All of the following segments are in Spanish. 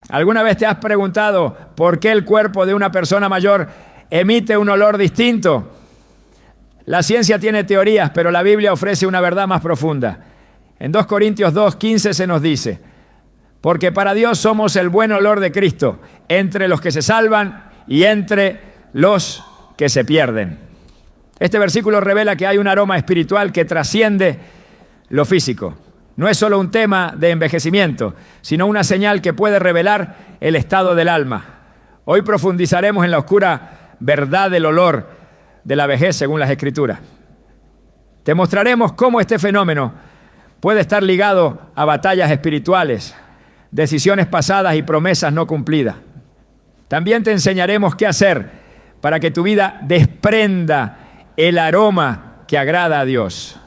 ¿Alguna vez te has preguntado por qué el cuerpo de una persona mayor emite un olor distinto? La ciencia tiene teorías, pero la Biblia ofrece una verdad más profunda. En 2 Corintios 2:15 se nos dice: porque para Dios somos el buen olor de Cristo, entre los que se salvan y entre los que se pierden. Este versículo revela que hay un aroma espiritual que trasciende lo físico. No es solo un tema de envejecimiento, sino una señal que puede revelar el estado del alma. Hoy profundizaremos en la oscura verdad del olor de la vejez según las Escrituras. Te mostraremos cómo este fenómeno puede estar ligado a batallas espirituales, decisiones pasadas y promesas no cumplidas. También te enseñaremos qué hacer para que tu vida desprenda el aroma que agrada a Dios.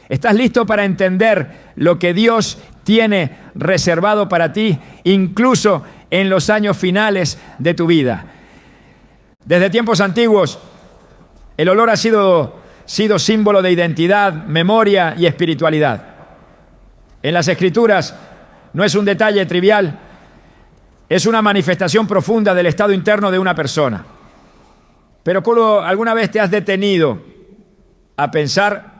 ¿Estás listo para entender lo que Dios tiene reservado para ti, incluso en los años finales de tu vida? Desde tiempos antiguos, el olor ha sido símbolo de identidad, memoria y espiritualidad. En las Escrituras no es un detalle trivial, es una manifestación profunda del estado interno de una persona. Pero ¿alguna vez te has detenido a pensar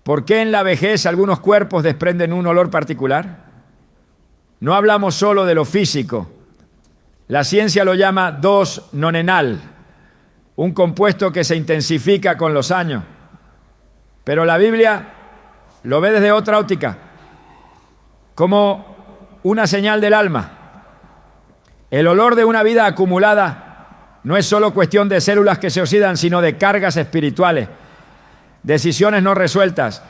por qué en la vejez algunos cuerpos desprenden un olor particular? No hablamos solo de lo físico. La ciencia lo llama dos-nonenal, un compuesto que se intensifica con los años. Pero la Biblia lo ve desde otra óptica, como una señal del alma. El olor de una vida acumulada no es solo cuestión de células que se oxidan, sino de cargas espirituales, decisiones no resueltas,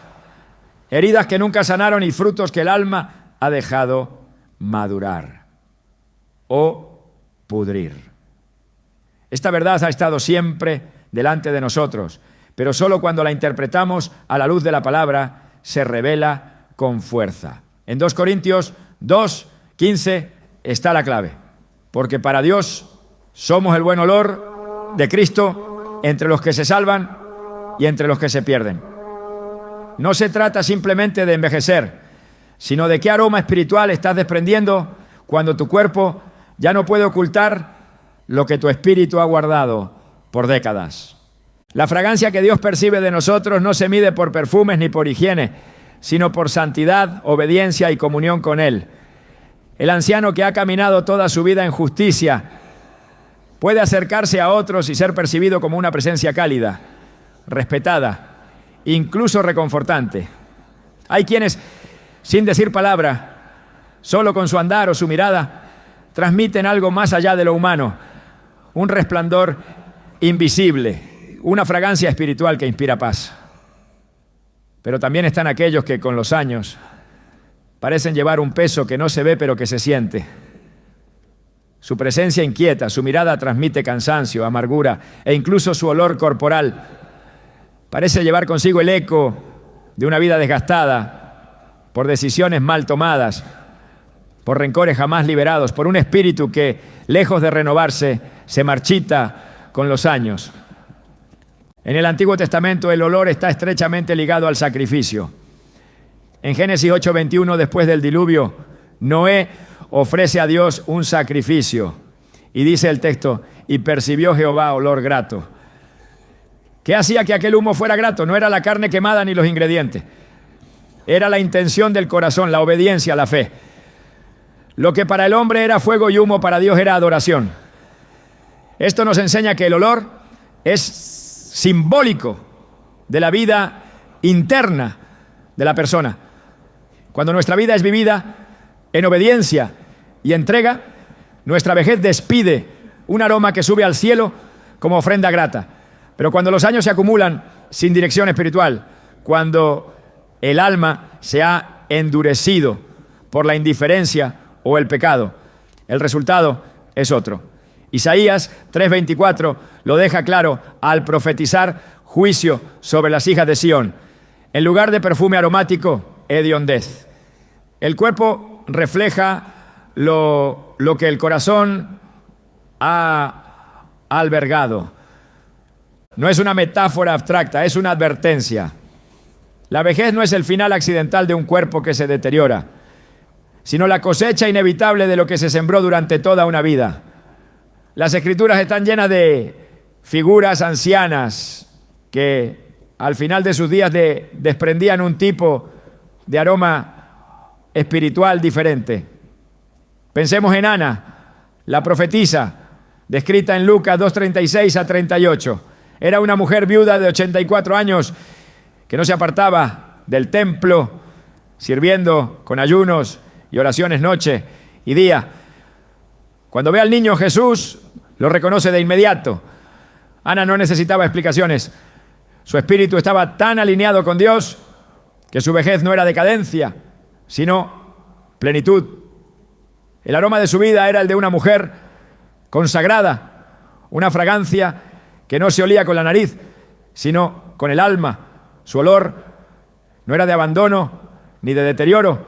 heridas que nunca sanaron y frutos que el alma ha dejado madurar o pudrir. Esta verdad ha estado siempre delante de nosotros, pero solo cuando la interpretamos a la luz de la palabra se revela con fuerza. En 2 Corintios 2:15 está la clave, porque para Dios somos el buen olor de Cristo entre los que se salvan y entre los que se pierden. No se trata simplemente de envejecer, sino de qué aroma espiritual estás desprendiendo cuando tu cuerpo ya no puede ocultar lo que tu espíritu ha guardado por décadas. La fragancia que Dios percibe de nosotros no se mide por perfumes ni por higiene, sino por santidad, obediencia y comunión con Él. El anciano que ha caminado toda su vida en justicia puede acercarse a otros y ser percibido como una presencia cálida, respetada, incluso reconfortante. Hay quienes, sin decir palabra, solo con su andar o su mirada, transmiten algo más allá de lo humano, un resplandor invisible, una fragancia espiritual que inspira paz. Pero también están aquellos que con los años parecen llevar un peso que no se ve pero que se siente. Su presencia inquieta, su mirada transmite cansancio, amargura e incluso su olor corporal parece llevar consigo el eco de una vida desgastada por decisiones mal tomadas, por rencores jamás liberados, por un espíritu que, lejos de renovarse, se marchita con los años. En el Antiguo Testamento el olor está estrechamente ligado al sacrificio. En Génesis 8:21, después del diluvio, Noé ofrece a Dios un sacrificio. Y dice el texto: y percibió Jehová olor grato. ¿Qué hacía que aquel humo fuera grato? No era la carne quemada ni los ingredientes. Era la intención del corazón, la obediencia, la fe. Lo que para el hombre era fuego y humo, para Dios era adoración. Esto nos enseña que el olor es simbólico de la vida interna de la persona. Cuando nuestra vida es vivida en obediencia y entrega, nuestra vejez despide un aroma que sube al cielo como ofrenda grata. Pero cuando los años se acumulan sin dirección espiritual, cuando el alma se ha endurecido por la indiferencia o el pecado, el resultado es otro. Isaías 3:24 lo deja claro al profetizar juicio sobre las hijas de Sión. En lugar de perfume aromático, hediondez. El cuerpo refleja lo que el corazón ha albergado. No es una metáfora abstracta, es una advertencia. La vejez no es el final accidental de un cuerpo que se deteriora. sino la cosecha inevitable de lo que se sembró durante toda una vida. Las Escrituras están llenas de figuras ancianas que al final de sus días desprendían un tipo de aroma espiritual diferente. Pensemos en Ana, la profetisa, descrita en Lucas 2:36 a 38. Era una mujer viuda de 84 años que no se apartaba del templo, sirviendo con ayunos y oraciones noche y día. Cuando ve al niño Jesús, lo reconoce de inmediato. Ana no necesitaba explicaciones. Su espíritu estaba tan alineado con Dios que su vejez no era decadencia, sino plenitud. El aroma de su vida era el de una mujer consagrada, una fragancia que no se olía con la nariz, sino con el alma. Su olor no era de abandono ni de deterioro,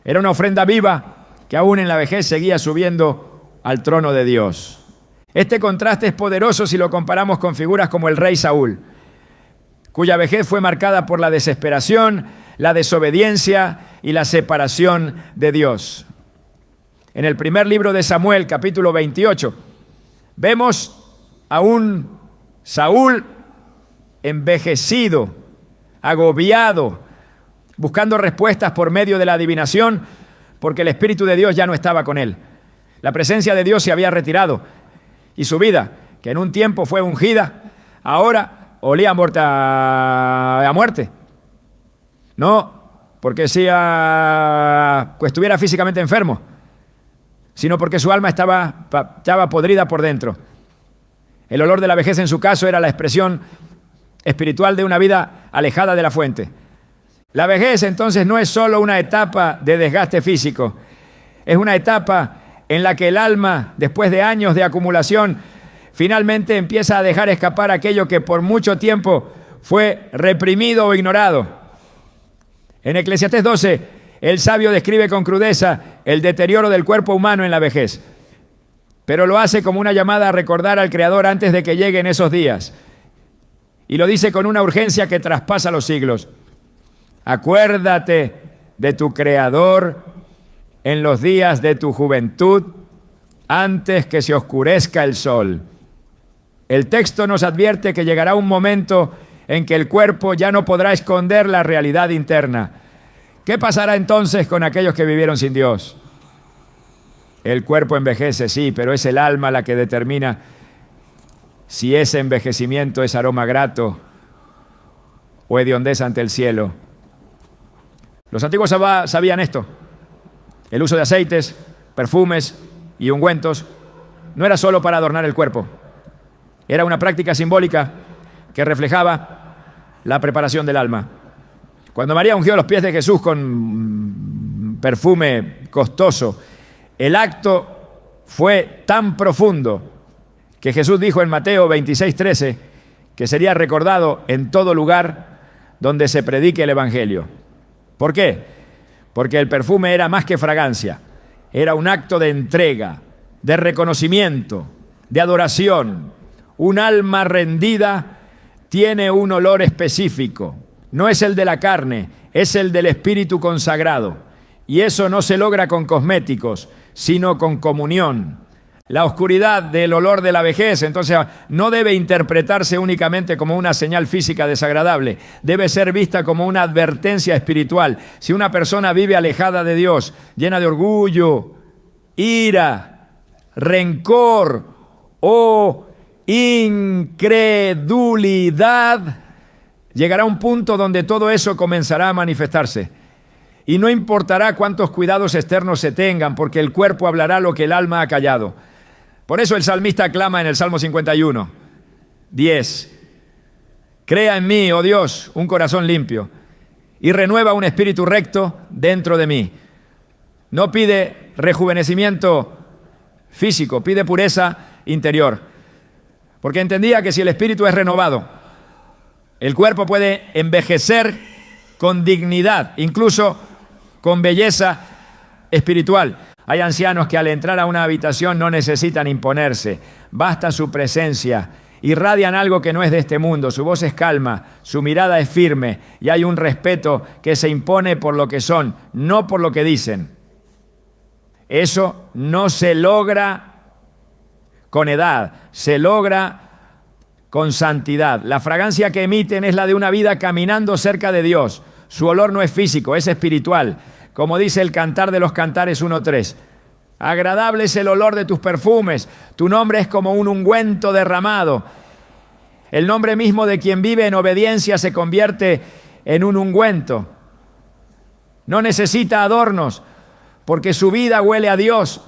era una ofrenda viva que aún en la vejez seguía subiendo al trono de Dios. Este contraste es poderoso si lo comparamos con figuras como el rey Saúl, cuya vejez fue marcada por la desesperación, la desobediencia y la separación de Dios. En el primer libro de Samuel, capítulo 28, vemos a un Saúl envejecido, agobiado, buscando respuestas por medio de la adivinación, porque el Espíritu de Dios ya no estaba con él. La presencia de Dios se había retirado y su vida, que en un tiempo fue ungida, ahora olía a muerte. No porque estuviera físicamente enfermo, sino porque su alma estaba podrida por dentro. El olor de la vejez en su caso era la expresión espiritual de una vida alejada de la fuente. La vejez entonces no es solo una etapa de desgaste físico, es una etapa en la que el alma, después de años de acumulación, finalmente empieza a dejar escapar aquello que por mucho tiempo fue reprimido o ignorado. En Eclesiastés 12, el sabio describe con crudeza el deterioro del cuerpo humano en la vejez, pero lo hace como una llamada a recordar al Creador antes de que lleguen esos días. Y lo dice con una urgencia que traspasa los siglos. Acuérdate de tu Creador en los días de tu juventud, antes que se oscurezca el sol. El texto nos advierte que llegará un momento en que el cuerpo ya no podrá esconder la realidad interna. ¿Qué pasará entonces con aquellos que vivieron sin Dios? El cuerpo envejece, sí, pero es el alma la que determina si ese envejecimiento es aroma grato o hediondez ante el cielo. Los antiguos sabían esto. El uso de aceites, perfumes y ungüentos no era solo para adornar el cuerpo. Era una práctica simbólica que reflejaba la preparación del alma. Cuando María ungió los pies de Jesús con perfume costoso, el acto fue tan profundo que Jesús dijo en Mateo 26:13 que sería recordado en todo lugar donde se predique el Evangelio. ¿Por qué? Porque el perfume era más que fragancia, era un acto de entrega, de reconocimiento, de adoración. Un alma rendida tiene un olor específico, no es el de la carne, es el del espíritu consagrado. Y eso no se logra con cosméticos, sino con comunión. La oscuridad del olor de la vejez, entonces, no debe interpretarse únicamente como una señal física desagradable, debe ser vista como una advertencia espiritual. Si una persona vive alejada de Dios, llena de orgullo, ira, rencor o incredulidad, llegará un punto donde todo eso comenzará a manifestarse. Y no importará cuántos cuidados externos se tengan, porque el cuerpo hablará lo que el alma ha callado. Por eso el salmista clama en el Salmo 51, 10. Crea en mí, oh Dios, un corazón limpio y renueva un espíritu recto dentro de mí. No pide rejuvenecimiento físico, pide pureza interior. Porque entendía que si el espíritu es renovado, el cuerpo puede envejecer con dignidad, incluso con belleza espiritual. Hay ancianos que al entrar a una habitación no necesitan imponerse, basta su presencia, irradian algo que no es de este mundo, su voz es calma, su mirada es firme y hay un respeto que se impone por lo que son, no por lo que dicen. Eso no se logra con edad, se logra con santidad. La fragancia que emiten es la de una vida caminando cerca de Dios. Su olor no es físico, es espiritual. Como dice el Cantar de los Cantares 1:3. Agradable es el olor de tus perfumes. Tu nombre es como un ungüento derramado. El nombre mismo de quien vive en obediencia se convierte en un ungüento. No necesita adornos, porque su vida huele a Dios.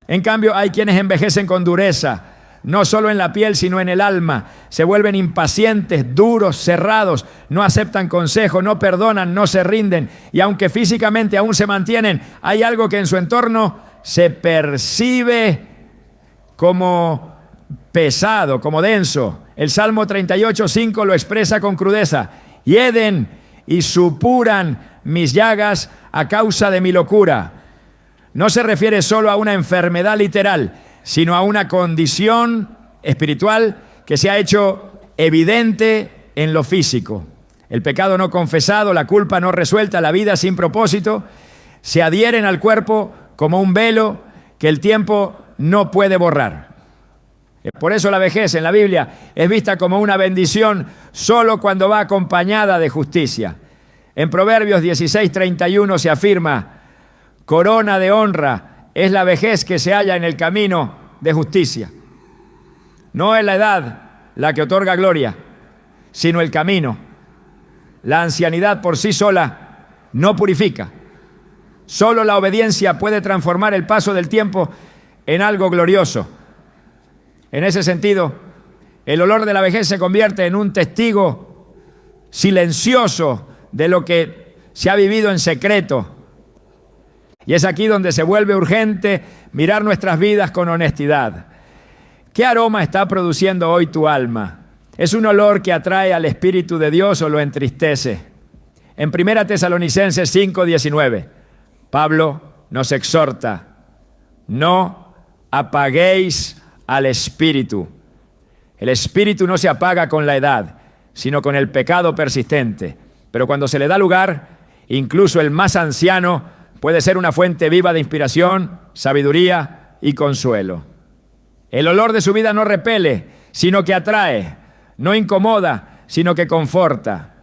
En cambio, hay quienes envejecen con dureza, no solo en la piel, sino en el alma. Se vuelven impacientes, duros, cerrados, no aceptan consejo, no perdonan, no se rinden. Y aunque físicamente aún se mantienen, hay algo que en su entorno se percibe como pesado, como denso. El Salmo 38:5 lo expresa con crudeza. Hieden y supuran mis llagas a causa de mi locura. No se refiere solo a una enfermedad literal, sino a una condición espiritual que se ha hecho evidente en lo físico. El pecado no confesado, la culpa no resuelta, la vida sin propósito, se adhieren al cuerpo como un velo que el tiempo no puede borrar. Por eso la vejez en la Biblia es vista como una bendición solo cuando va acompañada de justicia. En Proverbios 16:31 se afirma: corona de honra es la vejez que se halla en el camino de justicia. No es la edad la que otorga gloria, sino el camino. La ancianidad por sí sola no purifica. Solo la obediencia puede transformar el paso del tiempo en algo glorioso. En ese sentido, el olor de la vejez se convierte en un testigo silencioso de lo que se ha vivido en secreto. Y es aquí donde se vuelve urgente mirar nuestras vidas con honestidad. ¿Qué aroma está produciendo hoy tu alma? ¿Es un olor que atrae al Espíritu de Dios o lo entristece? En 1 Tesalonicenses 5:19, Pablo nos exhorta: no apaguéis al Espíritu. El Espíritu no se apaga con la edad, sino con el pecado persistente. Pero cuando se le da lugar, incluso el más anciano puede ser una fuente viva de inspiración, sabiduría y consuelo. El olor de su vida no repele, sino que atrae, no incomoda, sino que conforta.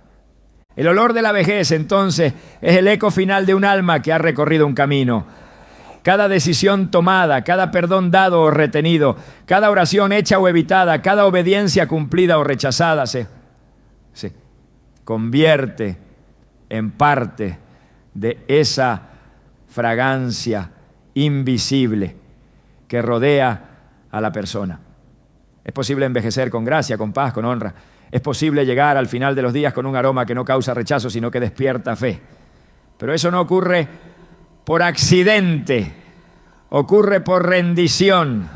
El olor de la vejez, entonces, es el eco final de un alma que ha recorrido un camino. Cada decisión tomada, cada perdón dado o retenido, cada oración hecha o evitada, cada obediencia cumplida o rechazada se convierte en parte de esa fragancia invisible que rodea a la persona. Es posible envejecer con gracia, con paz, con honra. Es posible llegar al final de los días con un aroma que no causa rechazo, sino que despierta fe. Pero eso no ocurre por accidente, ocurre por rendición.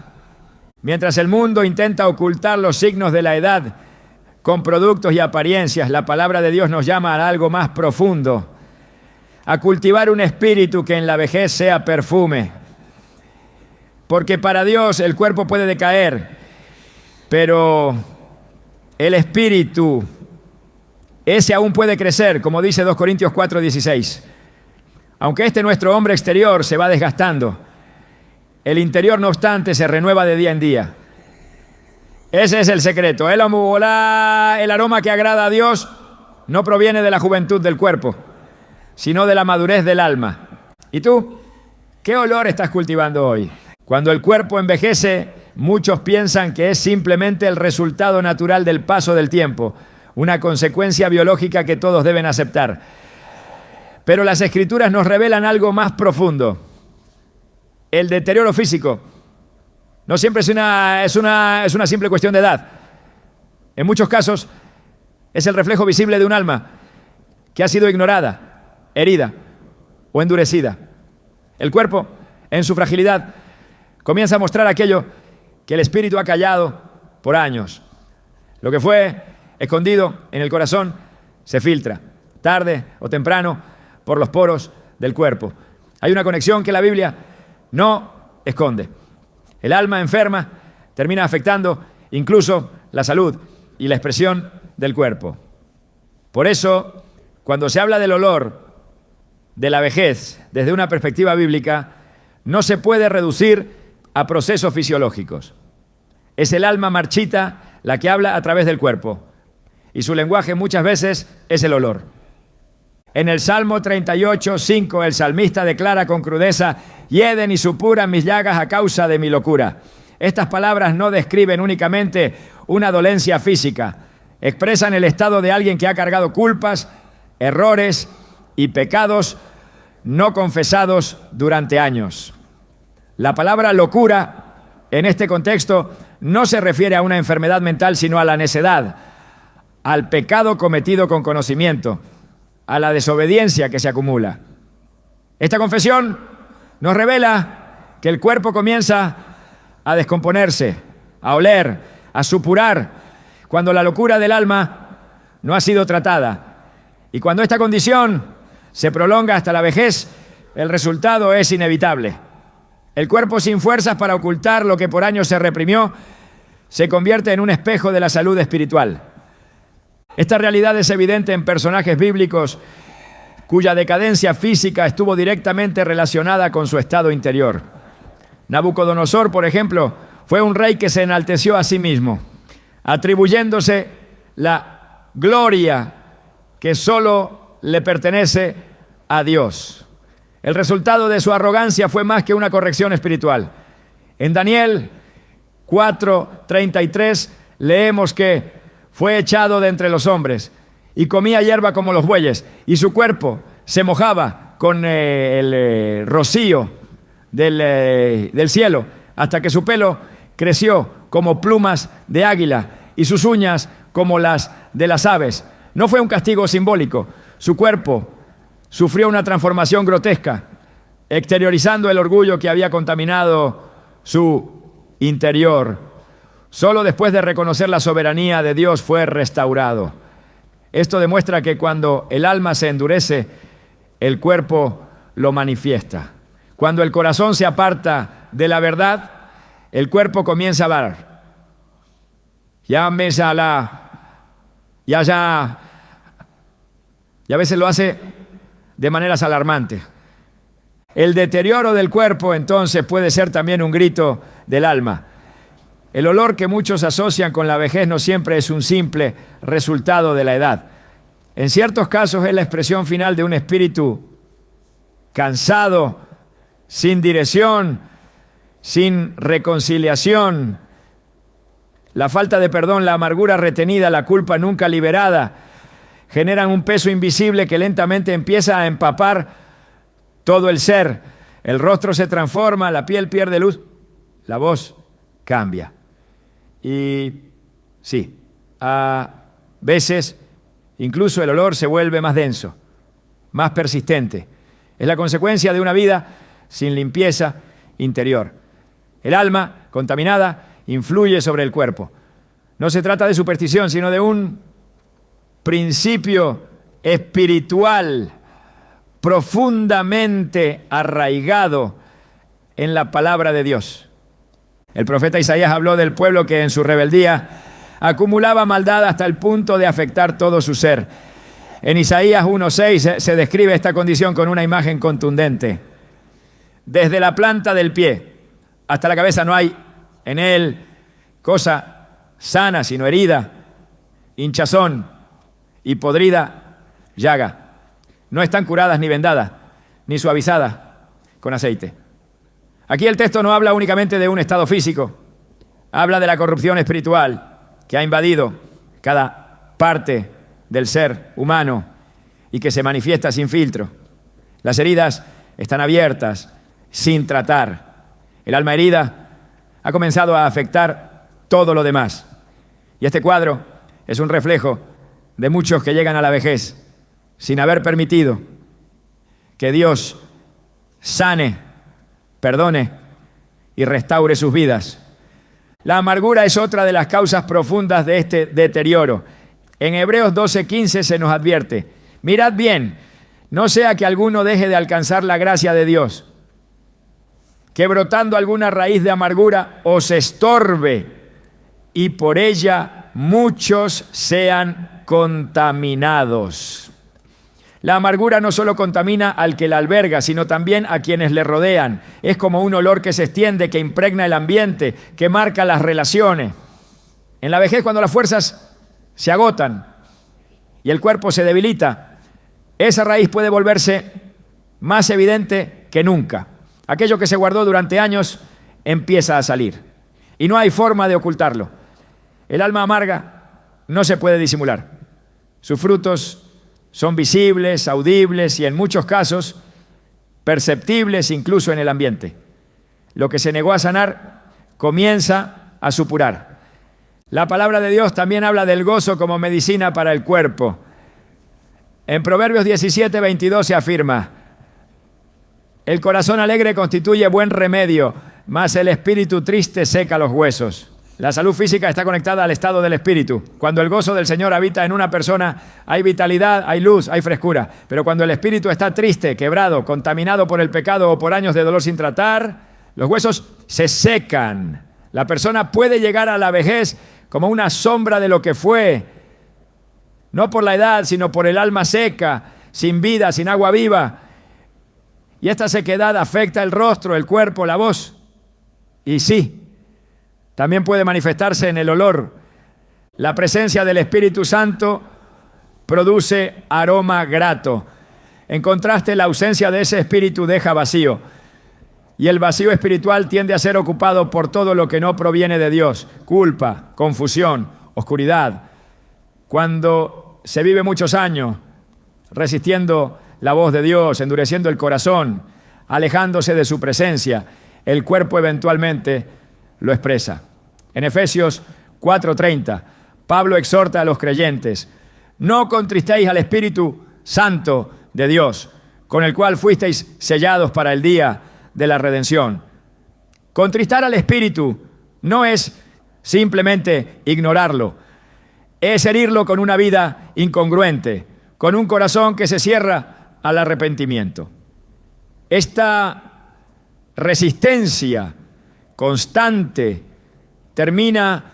Mientras el mundo intenta ocultar los signos de la edad con productos y apariencias, la palabra de Dios nos llama a algo más profundo, a cultivar un espíritu que en la vejez sea perfume. Porque para Dios el cuerpo puede decaer, pero el espíritu, ese aún puede crecer, como dice 2 Corintios 4:16. Aunque este nuestro hombre exterior se va desgastando, el interior, no obstante, se renueva de día en día. Ese es el secreto. El aroma que agrada a Dios no proviene de la juventud del cuerpo, sino de la madurez del alma. ¿Y tú? ¿Qué olor estás cultivando hoy? Cuando el cuerpo envejece, muchos piensan que es simplemente el resultado natural del paso del tiempo, una consecuencia biológica que todos deben aceptar. Pero las Escrituras nos revelan algo más profundo. El deterioro físico no siempre es una simple cuestión de edad. En muchos casos es el reflejo visible de un alma que ha sido ignorada, herida o endurecida. El cuerpo, en su fragilidad, comienza a mostrar aquello que el espíritu ha callado por años. Lo que fue escondido en el corazón se filtra, tarde o temprano, por los poros del cuerpo. Hay una conexión que la Biblia no esconde. El alma enferma termina afectando incluso la salud y la expresión del cuerpo. Por eso, cuando se habla del olor de la vejez desde una perspectiva bíblica, no se puede reducir a procesos fisiológicos. Es el alma marchita la que habla a través del cuerpo, y su lenguaje muchas veces es el olor. En el Salmo 38:5, el salmista declara con crudeza: hieden y supuran mis llagas a causa de mi locura. Estas palabras no describen únicamente una dolencia física, expresan el estado de alguien que ha cargado culpas, errores y pecados no confesados durante años. La palabra locura, en este contexto, no se refiere a una enfermedad mental, sino a la necedad, al pecado cometido con conocimiento, a la desobediencia que se acumula. Esta confesión nos revela que el cuerpo comienza a descomponerse, a oler, a supurar, cuando la locura del alma no ha sido tratada. Y cuando esta condición se prolonga hasta la vejez, el resultado es inevitable. El cuerpo sin fuerzas para ocultar lo que por años se reprimió se convierte en un espejo de la salud espiritual. Esta realidad es evidente en personajes bíblicos cuya decadencia física estuvo directamente relacionada con su estado interior. Nabucodonosor, por ejemplo, fue un rey que se enalteció a sí mismo, atribuyéndose la gloria que solo le pertenece a Dios. El resultado de su arrogancia fue más que una corrección espiritual. En Daniel 4:33 leemos que fue echado de entre los hombres y comía hierba como los bueyes, y su cuerpo se mojaba con el rocío del cielo, hasta que su pelo creció como plumas de águila y sus uñas como las de las aves. No fue un castigo simbólico. Su cuerpo sufrió una transformación grotesca, exteriorizando el orgullo que había contaminado su interior. Solo después de reconocer la soberanía de Dios fue restaurado. Esto demuestra que cuando el alma se endurece, el cuerpo lo manifiesta. Cuando el corazón se aparta de la verdad, el cuerpo comienza a hablar. Y a veces lo hace de maneras alarmantes. El deterioro del cuerpo entonces puede ser también un grito del alma. El olor que muchos asocian con la vejez no siempre es un simple resultado de la edad. En ciertos casos es la expresión final de un espíritu cansado, sin dirección, sin reconciliación. La falta de perdón, la amargura retenida, la culpa nunca liberada, generan un peso invisible que lentamente empieza a empapar todo el ser. El rostro se transforma, la piel pierde luz, la voz cambia. Y sí, a veces incluso el olor se vuelve más denso, más persistente. Es la consecuencia de una vida sin limpieza interior. El alma contaminada influye sobre el cuerpo. No se trata de superstición, sino de un principio espiritual profundamente arraigado en la palabra de Dios. El profeta Isaías habló del pueblo que en su rebeldía acumulaba maldad hasta el punto de afectar todo su ser. En Isaías 1:6 se describe esta condición con una imagen contundente. Desde la planta del pie hasta la cabeza no hay en él cosa sana, sino herida, hinchazón y podrida llaga. No están curadas ni vendadas, ni suavizadas con aceite. Aquí el texto no habla únicamente de un estado físico, habla de la corrupción espiritual que ha invadido cada parte del ser humano y que se manifiesta sin filtro. Las heridas están abiertas, sin tratar. El alma herida ha comenzado a afectar todo lo demás. Y este cuadro es un reflejo de muchos que llegan a la vejez sin haber permitido que Dios sane, perdone y restaure sus vidas. La amargura es otra de las causas profundas de este deterioro. En Hebreos 12:15 se nos advierte: mirad bien, no sea que alguno deje de alcanzar la gracia de Dios, que brotando alguna raíz de amargura os estorbe y por ella muchos sean contaminados. La amargura no solo contamina al que la alberga, sino también a quienes le rodean. Es como un olor que se extiende, que impregna el ambiente, que marca las relaciones. En la vejez, cuando las fuerzas se agotan y el cuerpo se debilita, esa raíz puede volverse más evidente que nunca. Aquello que se guardó durante años empieza a salir y no hay forma de ocultarlo. El alma amarga no se puede disimular. Sus frutos son visibles, audibles y en muchos casos perceptibles incluso en el ambiente. Lo que se negó a sanar comienza a supurar. La palabra de Dios también habla del gozo como medicina para el cuerpo. En Proverbios 17:22 se afirma: el corazón alegre constituye buen remedio, mas el espíritu triste seca los huesos. La salud física está conectada al estado del espíritu. Cuando el gozo del Señor habita en una persona, hay vitalidad, hay luz, hay frescura. Pero cuando el espíritu está triste, quebrado, contaminado por el pecado o por años de dolor sin tratar, los huesos se secan. La persona puede llegar a la vejez como una sombra de lo que fue, no por la edad, sino por el alma seca, sin vida, sin agua viva. Y esta sequedad afecta el rostro, el cuerpo, la voz. Y sí, también puede manifestarse en el olor. La presencia del Espíritu Santo produce aroma grato. En contraste, la ausencia de ese espíritu deja vacío. Y el vacío espiritual tiende a ser ocupado por todo lo que no proviene de Dios. Culpa, confusión, oscuridad. Cuando se vive muchos años resistiendo la voz de Dios, endureciendo el corazón, alejándose de su presencia, el cuerpo eventualmente lo expresa. En Efesios 4:30, Pablo exhorta a los creyentes: no contristéis al Espíritu Santo de Dios, con el cual fuisteis sellados para el día de la redención. Contristar al Espíritu no es simplemente ignorarlo, es herirlo con una vida incongruente, con un corazón que se cierra al arrepentimiento. Esta resistencia constante termina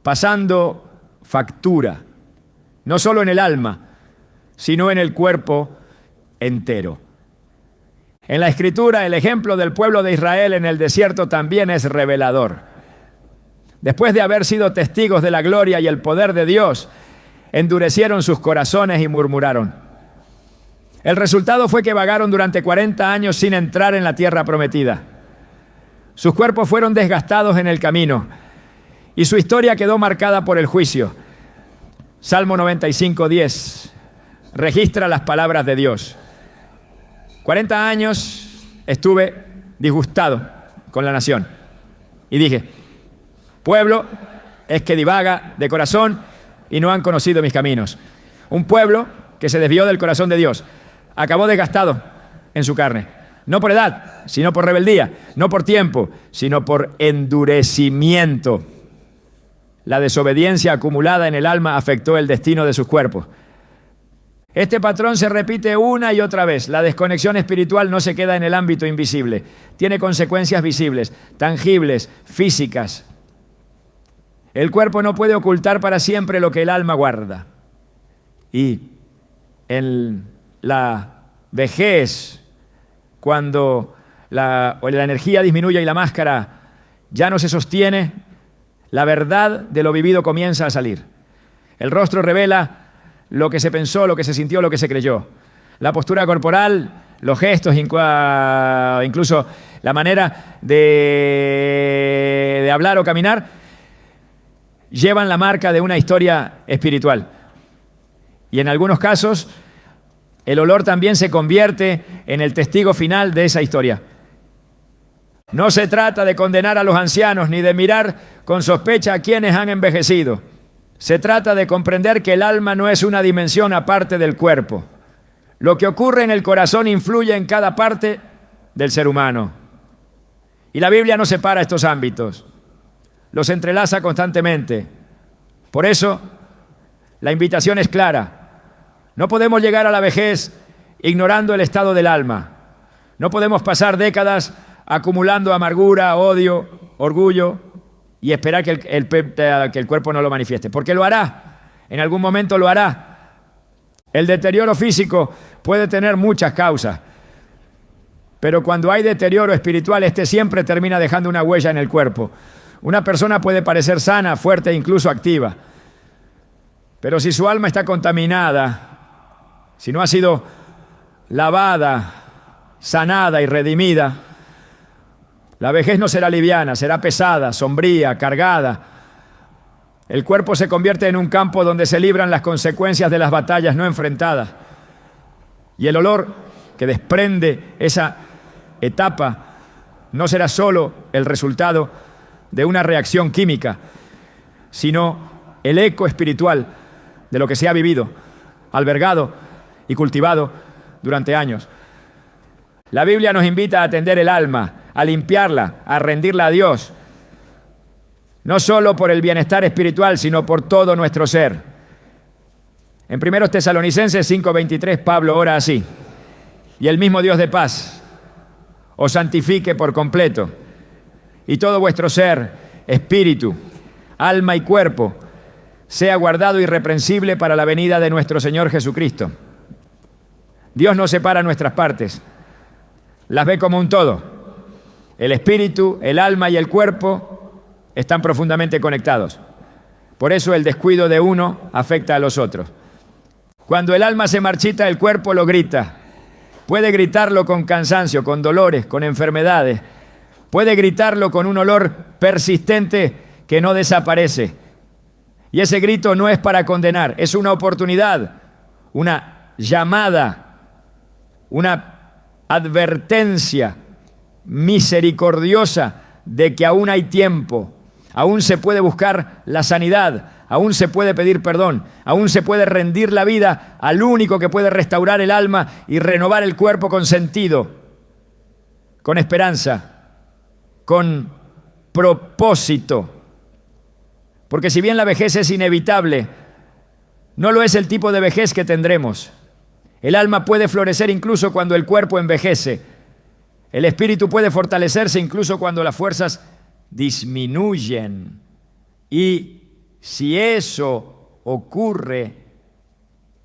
pasando factura, no solo en el alma, sino en el cuerpo entero. En la Escritura, el ejemplo del pueblo de Israel en el desierto también es revelador. Después de haber sido testigos de la gloria y el poder de Dios, endurecieron sus corazones y murmuraron. El resultado fue que vagaron durante 40 años sin entrar en la tierra prometida. Sus cuerpos fueron desgastados en el camino y su historia quedó marcada por el juicio. Salmo 95:10 registra las palabras de Dios. 40 años estuve disgustado con la nación y dije: pueblo es que divaga de corazón y no han conocido mis caminos. Un pueblo que se desvió del corazón de Dios, acabó desgastado en su carne, no por edad, sino por rebeldía, no por tiempo, sino por endurecimiento. La desobediencia acumulada en el alma afectó el destino de sus cuerpos. Este patrón se repite una y otra vez. La desconexión espiritual no se queda en el ámbito invisible, tiene consecuencias visibles, tangibles, físicas. El cuerpo no puede ocultar para siempre lo que el alma guarda. Y en la vejez, cuando la energía disminuye y la máscara ya no se sostiene, la verdad de lo vivido comienza a salir. El rostro revela lo que se pensó, lo que se sintió, lo que se creyó. La postura corporal, los gestos, incluso la manera de hablar o caminar, llevan la marca de una historia espiritual. Y en algunos casos, el olor también se convierte en el testigo final de esa historia. No se trata de condenar a los ancianos ni de mirar con sospecha a quienes han envejecido. Se trata de comprender que el alma no es una dimensión aparte del cuerpo. Lo que ocurre en el corazón influye en cada parte del ser humano. Y la Biblia no separa estos ámbitos, los entrelaza constantemente. Por eso, la invitación es clara. No podemos llegar a la vejez ignorando el estado del alma. No podemos pasar décadas acumulando amargura, odio, orgullo y esperar que el cuerpo no lo manifieste, porque lo hará, en algún momento lo hará. El deterioro físico puede tener muchas causas, pero cuando hay deterioro espiritual, este siempre termina dejando una huella en el cuerpo. Una persona puede parecer sana, fuerte e incluso activa, pero si su alma está contaminada, si no ha sido lavada, sanada y redimida, la vejez no será liviana, será pesada, sombría, cargada. El cuerpo se convierte en un campo donde se libran las consecuencias de las batallas no enfrentadas. Y el olor que desprende esa etapa no será solo el resultado de una reacción química, sino el eco espiritual de lo que se ha vivido, albergado y cultivado durante años. La Biblia nos invita a atender el alma, a limpiarla, a rendirla a Dios, no solo por el bienestar espiritual, sino por todo nuestro ser. En 1 Tesalonicenses 5:23, Pablo ora así: y el mismo Dios de paz os santifique por completo, y todo vuestro ser, espíritu, alma y cuerpo, sea guardado irreprensible para la venida de nuestro Señor Jesucristo. Dios no separa nuestras partes, las ve como un todo. El espíritu, el alma y el cuerpo están profundamente conectados. Por eso el descuido de uno afecta a los otros. Cuando el alma se marchita, el cuerpo lo grita. Puede gritarlo con cansancio, con dolores, con enfermedades. Puede gritarlo con un olor persistente que no desaparece. Y ese grito no es para condenar, es una oportunidad, una llamada, una advertencia misericordiosa de que aún hay tiempo. Aún se puede buscar la sanidad, aún se puede pedir perdón, aún se puede rendir la vida al único que puede restaurar el alma y renovar el cuerpo con sentido, con esperanza, con propósito. Porque si bien la vejez es inevitable, no lo es el tipo de vejez que tendremos. El alma puede florecer incluso cuando el cuerpo envejece. El espíritu puede fortalecerse incluso cuando las fuerzas disminuyen. Y si eso ocurre,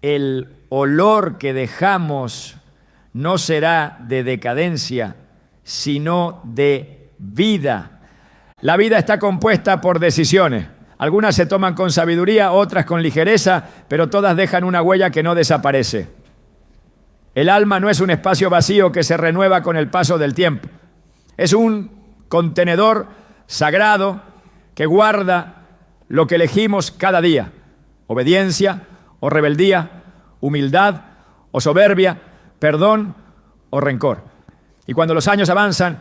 el olor que dejamos no será de decadencia, sino de vida. La vida está compuesta por decisiones. Algunas se toman con sabiduría, otras con ligereza, pero todas dejan una huella que no desaparece. El alma no es un espacio vacío que se renueva con el paso del tiempo. Es un contenedor sagrado que guarda lo que elegimos cada día: obediencia o rebeldía, humildad o soberbia, perdón o rencor. Y cuando los años avanzan,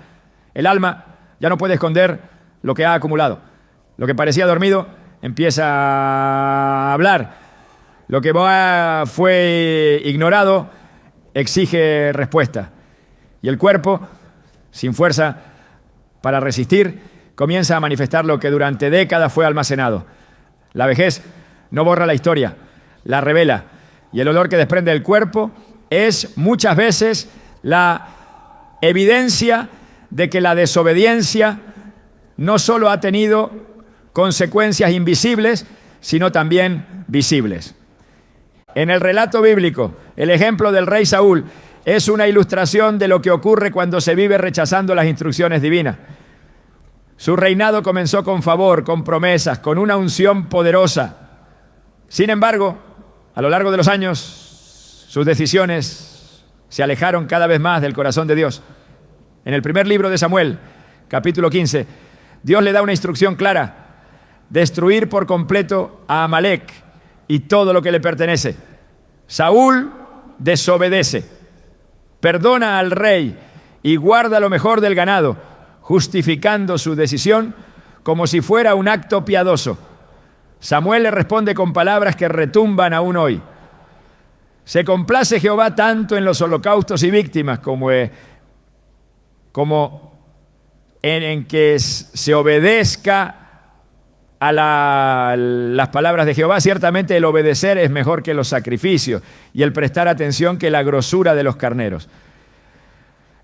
el alma ya no puede esconder lo que ha acumulado. Lo que parecía dormido empieza a hablar. Lo que fue ignorado exige respuesta. Y el cuerpo, sin fuerza para resistir, comienza a manifestar lo que durante décadas fue almacenado. La vejez no borra la historia, la revela. Y el olor que desprende el cuerpo es muchas veces la evidencia de que la desobediencia no solo ha tenido consecuencias invisibles, sino también visibles. En el relato bíblico, el ejemplo del rey Saúl es una ilustración de lo que ocurre cuando se vive rechazando las instrucciones divinas. Su reinado comenzó con favor, con promesas, con una unción poderosa. Sin embargo, a lo largo de los años, sus decisiones se alejaron cada vez más del corazón de Dios. En el primer libro de Samuel, capítulo 15, Dios le da una instrucción clara: destruir por completo a Amalek y todo lo que le pertenece. Saúl desobedece, perdona al rey y guarda lo mejor del ganado, justificando su decisión como si fuera un acto piadoso. Samuel le responde con palabras que retumban aún hoy: se complace Jehová tanto en los holocaustos y víctimas como en que se obedezca a las palabras de Jehová. Ciertamente el obedecer es mejor que los sacrificios y el prestar atención que la grosura de los carneros.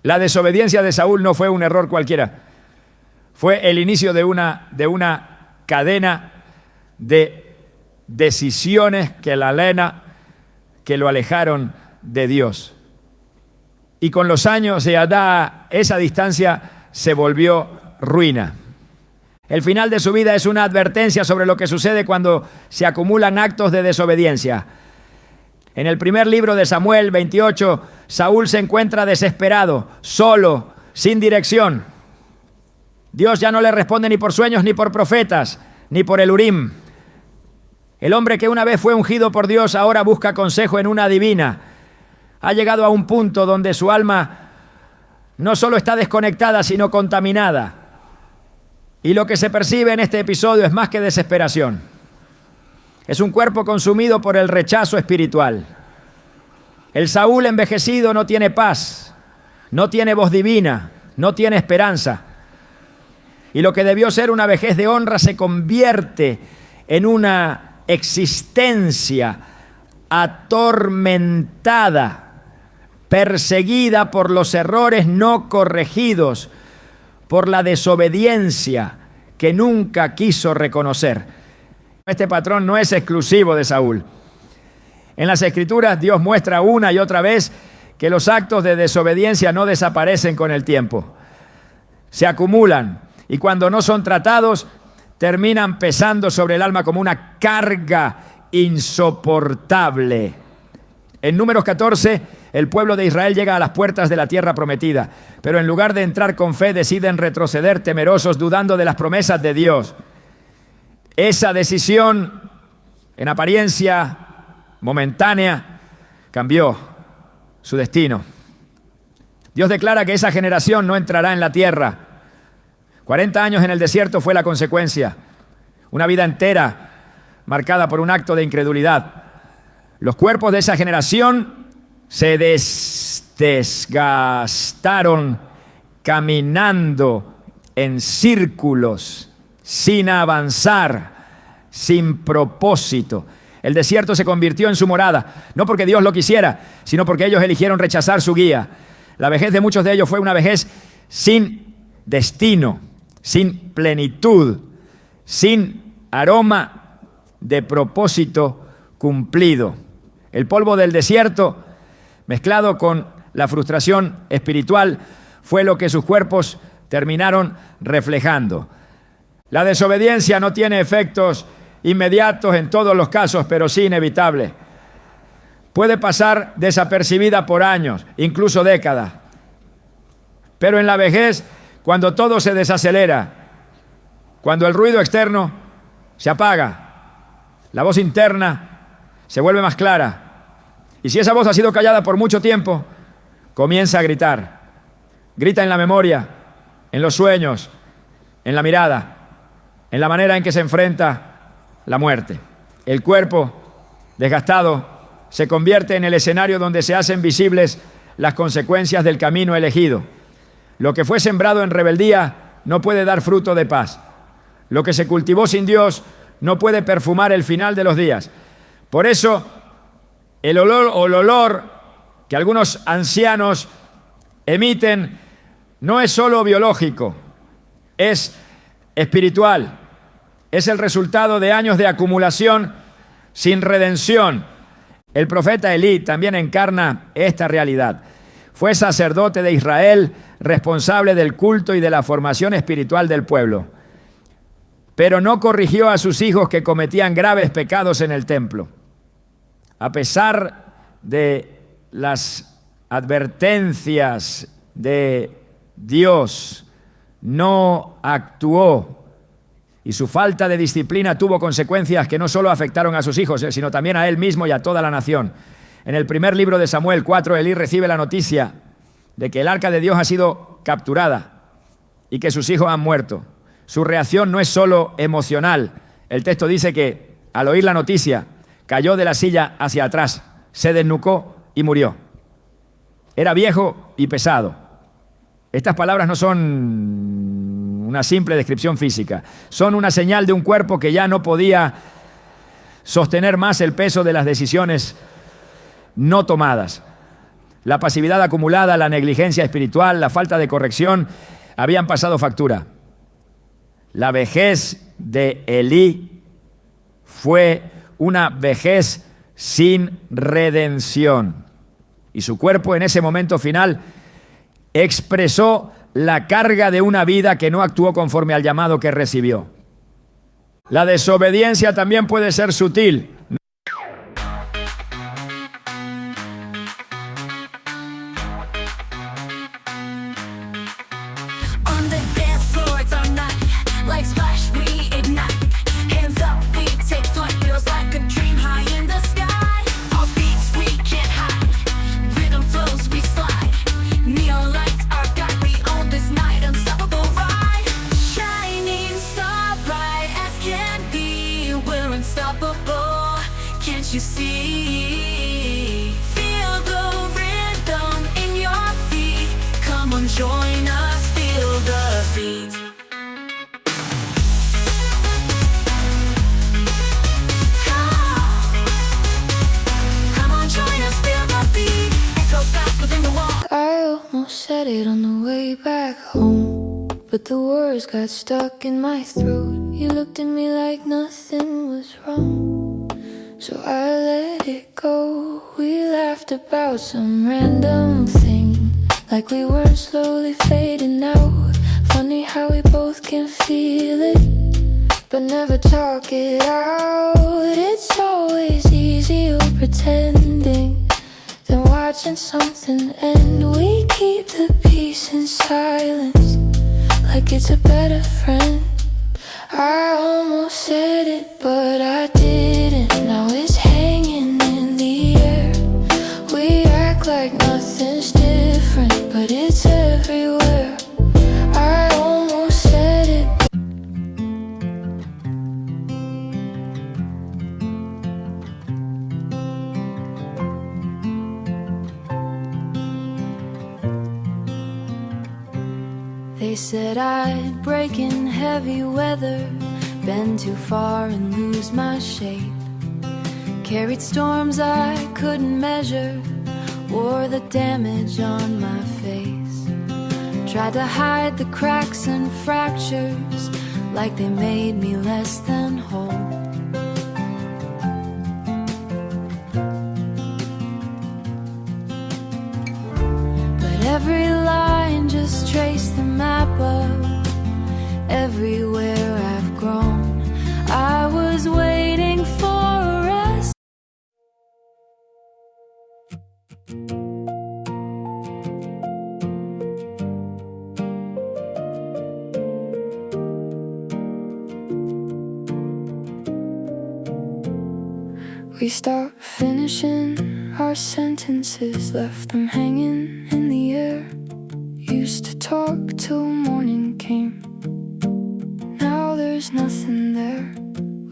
La desobediencia de Saúl no fue un error cualquiera. Fue el inicio de una cadena de decisiones que que lo alejaron de Dios. Y con los años esa distancia se volvió ruina. El final de su vida es una advertencia sobre lo que sucede cuando se acumulan actos de desobediencia. En el primer libro de Samuel 28, Saúl se encuentra desesperado, solo, sin dirección. Dios ya no le responde ni por sueños, ni por profetas, ni por el Urim. El hombre que una vez fue ungido por Dios ahora busca consejo en una adivina. Ha llegado a un punto donde su alma no solo está desconectada, sino contaminada. Y lo que se percibe en este episodio es más que desesperación. Es un cuerpo consumido por el rechazo espiritual. El Saúl envejecido no tiene paz, no tiene voz divina, no tiene esperanza. Y lo que debió ser una vejez de honra se convierte en una existencia atormentada, perseguida por los errores no corregidos, por la desobediencia que nunca quiso reconocer. Este patrón no es exclusivo de Saúl. En las Escrituras Dios muestra una y otra vez que los actos de desobediencia no desaparecen con el tiempo. Se acumulan y cuando no son tratados terminan pesando sobre el alma como una carga insoportable. En Números 14, el pueblo de Israel llega a las puertas de la tierra prometida, pero en lugar de entrar con fe deciden retroceder temerosos, dudando de las promesas de Dios. Esa decisión, en apariencia momentánea, cambió su destino. Dios declara que esa generación no entrará en la tierra. 40 años en el desierto fue la consecuencia. Una vida entera marcada por un acto de incredulidad. Los cuerpos de esa generación se desgastaron caminando en círculos, sin avanzar, sin propósito. El desierto se convirtió en su morada, no porque Dios lo quisiera, sino porque ellos eligieron rechazar su guía. La vejez de muchos de ellos fue una vejez sin destino, sin plenitud, sin aroma de propósito cumplido. El polvo del desierto, mezclado con la frustración espiritual, fue lo que sus cuerpos terminaron reflejando. La desobediencia no tiene efectos inmediatos en todos los casos, pero sí inevitable. Puede pasar desapercibida por años, incluso décadas. Pero en la vejez, cuando todo se desacelera, cuando el ruido externo se apaga, la voz interna se vuelve más clara. Y si esa voz ha sido callada por mucho tiempo, comienza a gritar. Grita en la memoria, en los sueños, en la mirada, en la manera en que se enfrenta la muerte. El cuerpo desgastado se convierte en el escenario donde se hacen visibles las consecuencias del camino elegido. Lo que fue sembrado en rebeldía no puede dar fruto de paz. Lo que se cultivó sin Dios no puede perfumar el final de los días. Por eso, el olor que algunos ancianos emiten no es solo biológico, es espiritual. Es el resultado de años de acumulación sin redención. El profeta Elí también encarna esta realidad. Fue sacerdote de Israel, responsable del culto y de la formación espiritual del pueblo. Pero no corrigió a sus hijos que cometían graves pecados en el templo. A pesar de las advertencias de Dios, no actuó. Y su falta de disciplina tuvo consecuencias que no solo afectaron a sus hijos, sino también a él mismo y a toda la nación. En el primer libro de Samuel 4, Elí recibe la noticia de que el arca de Dios ha sido capturada y que sus hijos han muerto. Su reacción no es solo emocional. El texto dice que al oír la noticia cayó de la silla hacia atrás, se desnucó y murió. Era viejo y pesado. Estas palabras no son una simple descripción física, son una señal de un cuerpo que ya no podía sostener más el peso de las decisiones no tomadas. La pasividad acumulada, la negligencia espiritual, la falta de corrección habían pasado factura. La vejez de Elí fue una vejez sin redención. Y su cuerpo en ese momento final expresó la carga de una vida que no actuó conforme al llamado que recibió. La desobediencia también puede ser sutil. You see, feel the rhythm in your feet. Come on, join us, feel the beat. Come on, join us, feel the beat. Echo back within the wall. I almost said it on the way back home, but the words got stuck in my throat. You looked at me like nothing was wrong, so I let it go. We laughed about some random thing, like we were slowly fading out. Funny how we both can feel it, but never talk it out. It's always easier pretending than watching something end. We keep the peace in silence, like it's a better friend. I almost said it, but I didn't. Now it's hanging in the air. We act like nothing's different, but it's everywhere. I almost said it. They said I'd break in heavy weather, bend too far and lose my shape. Carried storms I couldn't measure, wore the damage on my face. Tried to hide the cracks and fractures, like they made me less than whole. But every line just traced the map of everywhere I've grown. I was waiting for a rest. We stopped finishing our sentences, left them hanging in the air. Used to talk till morning came, now there's nothing there.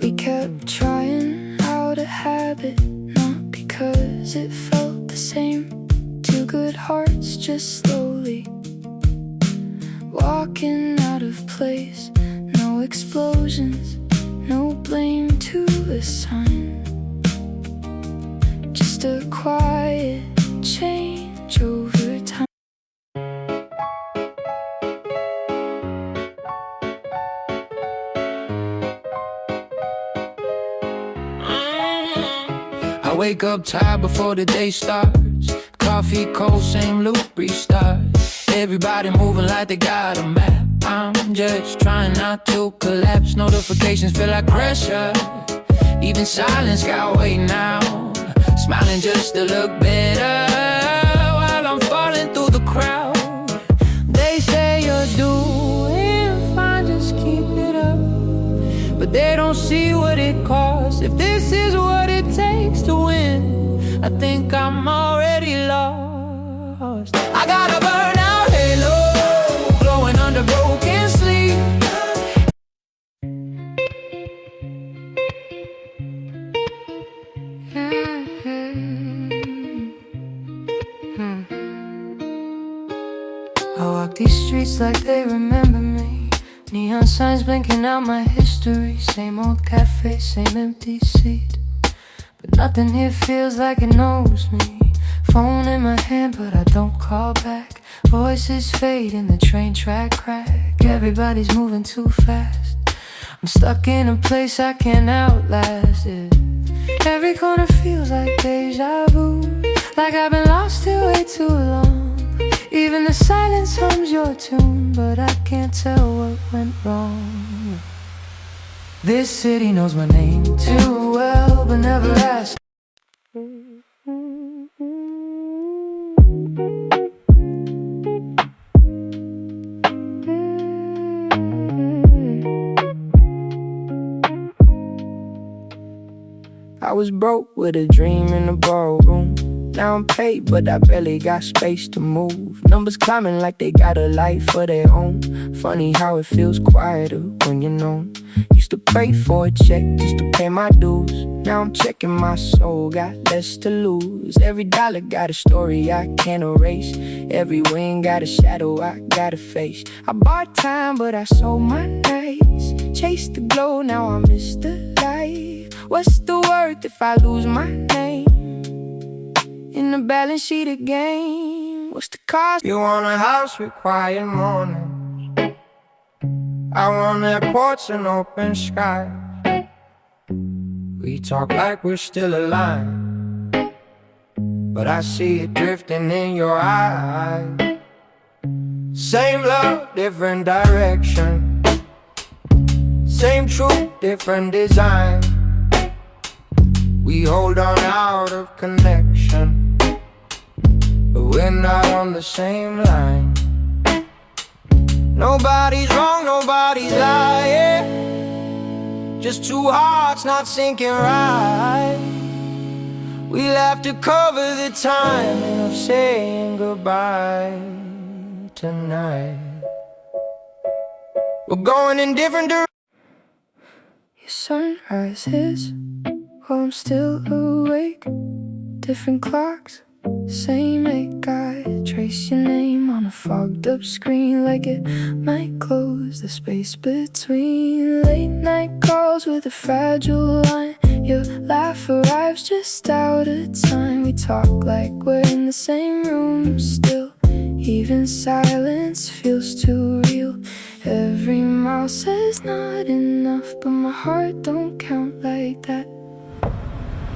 We kept trying out a habit, not because it felt the same. Two good hearts just slowly walking out of place. No explosions, no blame to assign, just a quiet change over time. I wake up tired before the day starts. Coffee cold, same loop, restart. Everybody moving like they got a map. I'm just trying not to collapse. Notifications feel like pressure. Even silence got weight now. Smiling just to look better while I'm falling through the crowd. They say you're doing fine, just keep it up, but they don't see what it costs. If this is what it takes to win, I think I'm already lost. I got a burnout halo, glowing under broken sleep. I walk these streets like they remember me. Neon signs blinking out my history. Same old cafe, same empty seat, but nothing here feels like it knows me. Phone in my hand, but I don't call back. Voices fade in the train track crack. Everybody's moving too fast. I'm stuck in a place I can't outlast it. Every corner feels like deja vu, like I've been lost here way too long. Even the silence hums your tune, but I can't tell what went wrong. This city knows my name too well, but never asked. I was broke with a dream in the ballroom. Now I'm paid, but I barely got space to move. Numbers climbing like they got a life of their own. Funny how it feels quieter when you're known. Used to pray for a check just to pay my dues. Now I'm checking my soul, got less to lose. Every dollar got a story I can't erase. Every win got a shadow I gotta face. I bought time, but I sold my nights. Chased the glow, now I miss the light. What's the worth if I lose my name in the balance sheet again? What's the cost? You want a house with quiet mornings. I want that porch and open sky. We talk like we're still alive, but I see it drifting in your eyes. Same love, different direction. Same truth, different design. We hold on out of connection, but we're not on the same line. Nobody's wrong, nobody's lying. Just two hearts not syncing right. We'll have to cover the timing of saying goodbye tonight. We're going in different directions. Your sunrise is while I'm still awake. Different clocks, same ache. I trace your name on a fogged up screen, like it might close the space between. Late night calls with a fragile line. Your laugh arrives just out of time. We talk like we're in the same room still. Even silence feels too real. Every mile says not enough, but my heart don't count like that.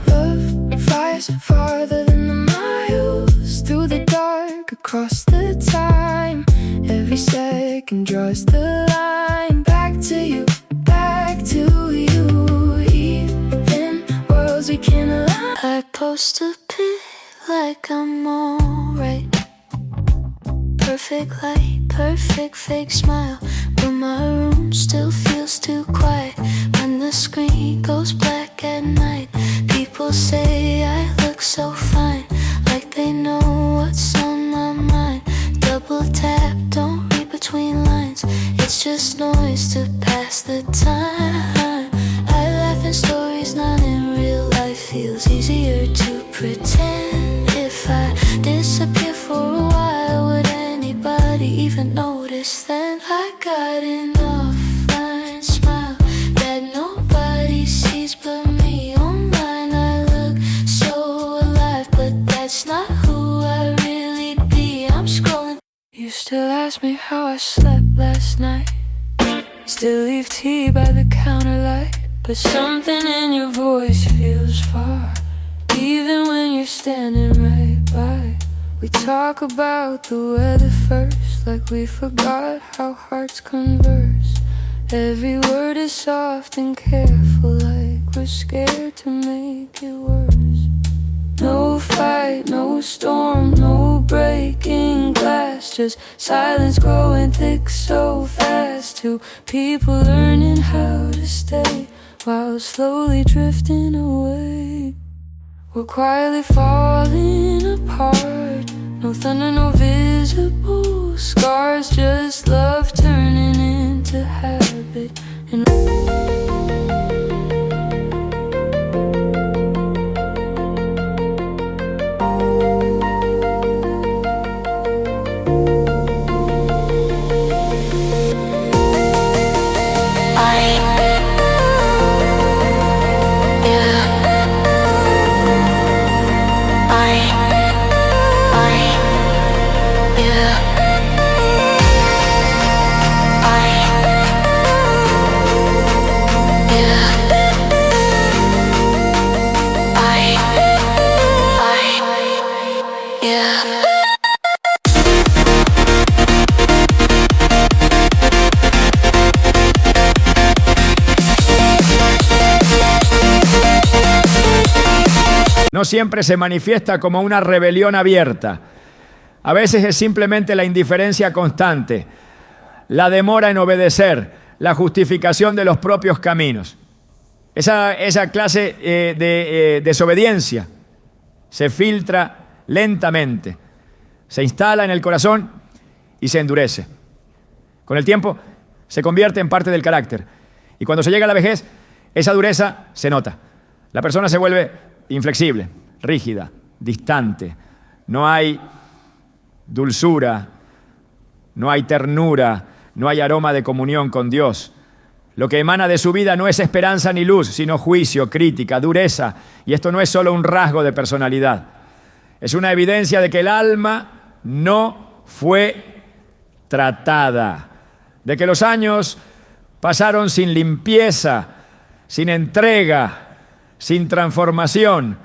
Love flies farther than the miles, through the dark, across the time. Every second draws the line. Back to you, back to you. Even worlds we can align. I post a pic like I'm alright. Perfect light, perfect fake smile, but my room still feels too quiet. When the screen goes black at night, people say I look so fine, like they know what's on my mind. Double tap, don't read between lines. It's just noise to pass the time. I laugh in stories, not in real life. Feels easier to pretend. If I disappear for a while, would anybody even notice then? I got an offline smile that nobody sees but me. Online I look so alive, but that's not who I really be. I'm scrolling. You still ask me how I slept last night. Still leave tea by the counter light, but something in your voice feels far, even when you're standing right by. We talk about the weather first, like we forgot how hearts converse. Every word is soft and careful, like we're scared to make it worse. No fight, no storm, no breaking glass, just silence growing thick so fast. Two people learning how to stay while slowly drifting away. We're quietly falling apart. No thunder, no visible scars, just love turning into habit. And No siempre se manifiesta como una rebelión abierta. A veces es simplemente la indiferencia constante, la demora en obedecer, la justificación de los propios caminos. Esa clase de desobediencia se filtra lentamente, se instala en el corazón y se endurece. Con el tiempo se convierte en parte del carácter. Y cuando se llega a la vejez, esa dureza se nota. La persona se vuelve inflexible, rígida, distante. No hay dulzura, no hay ternura, no hay aroma de comunión con Dios. Lo que emana de su vida no es esperanza ni luz, sino juicio, crítica, dureza. Y esto no es solo un rasgo de personalidad. Es una evidencia de que el alma no fue tratada, de que los años pasaron sin limpieza, sin entrega, sin transformación.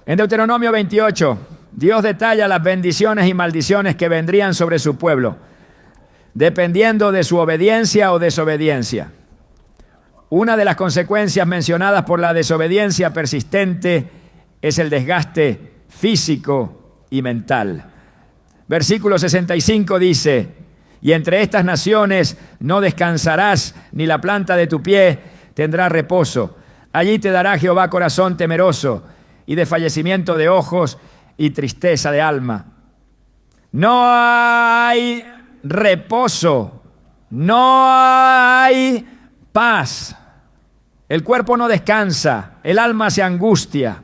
En Deuteronomio 28, Dios detalla las bendiciones y maldiciones que vendrían sobre su pueblo, dependiendo de su obediencia o desobediencia. Una de las consecuencias mencionadas por la desobediencia persistente es el desgaste físico y mental. Versículo 65 dice: y entre estas naciones no descansarás, ni la planta de tu pie tendrá reposo. Allí te dará Jehová corazón temeroso, y desfallecimiento de ojos y tristeza de alma. No hay reposo, no hay paz. El cuerpo no descansa, el alma se angustia.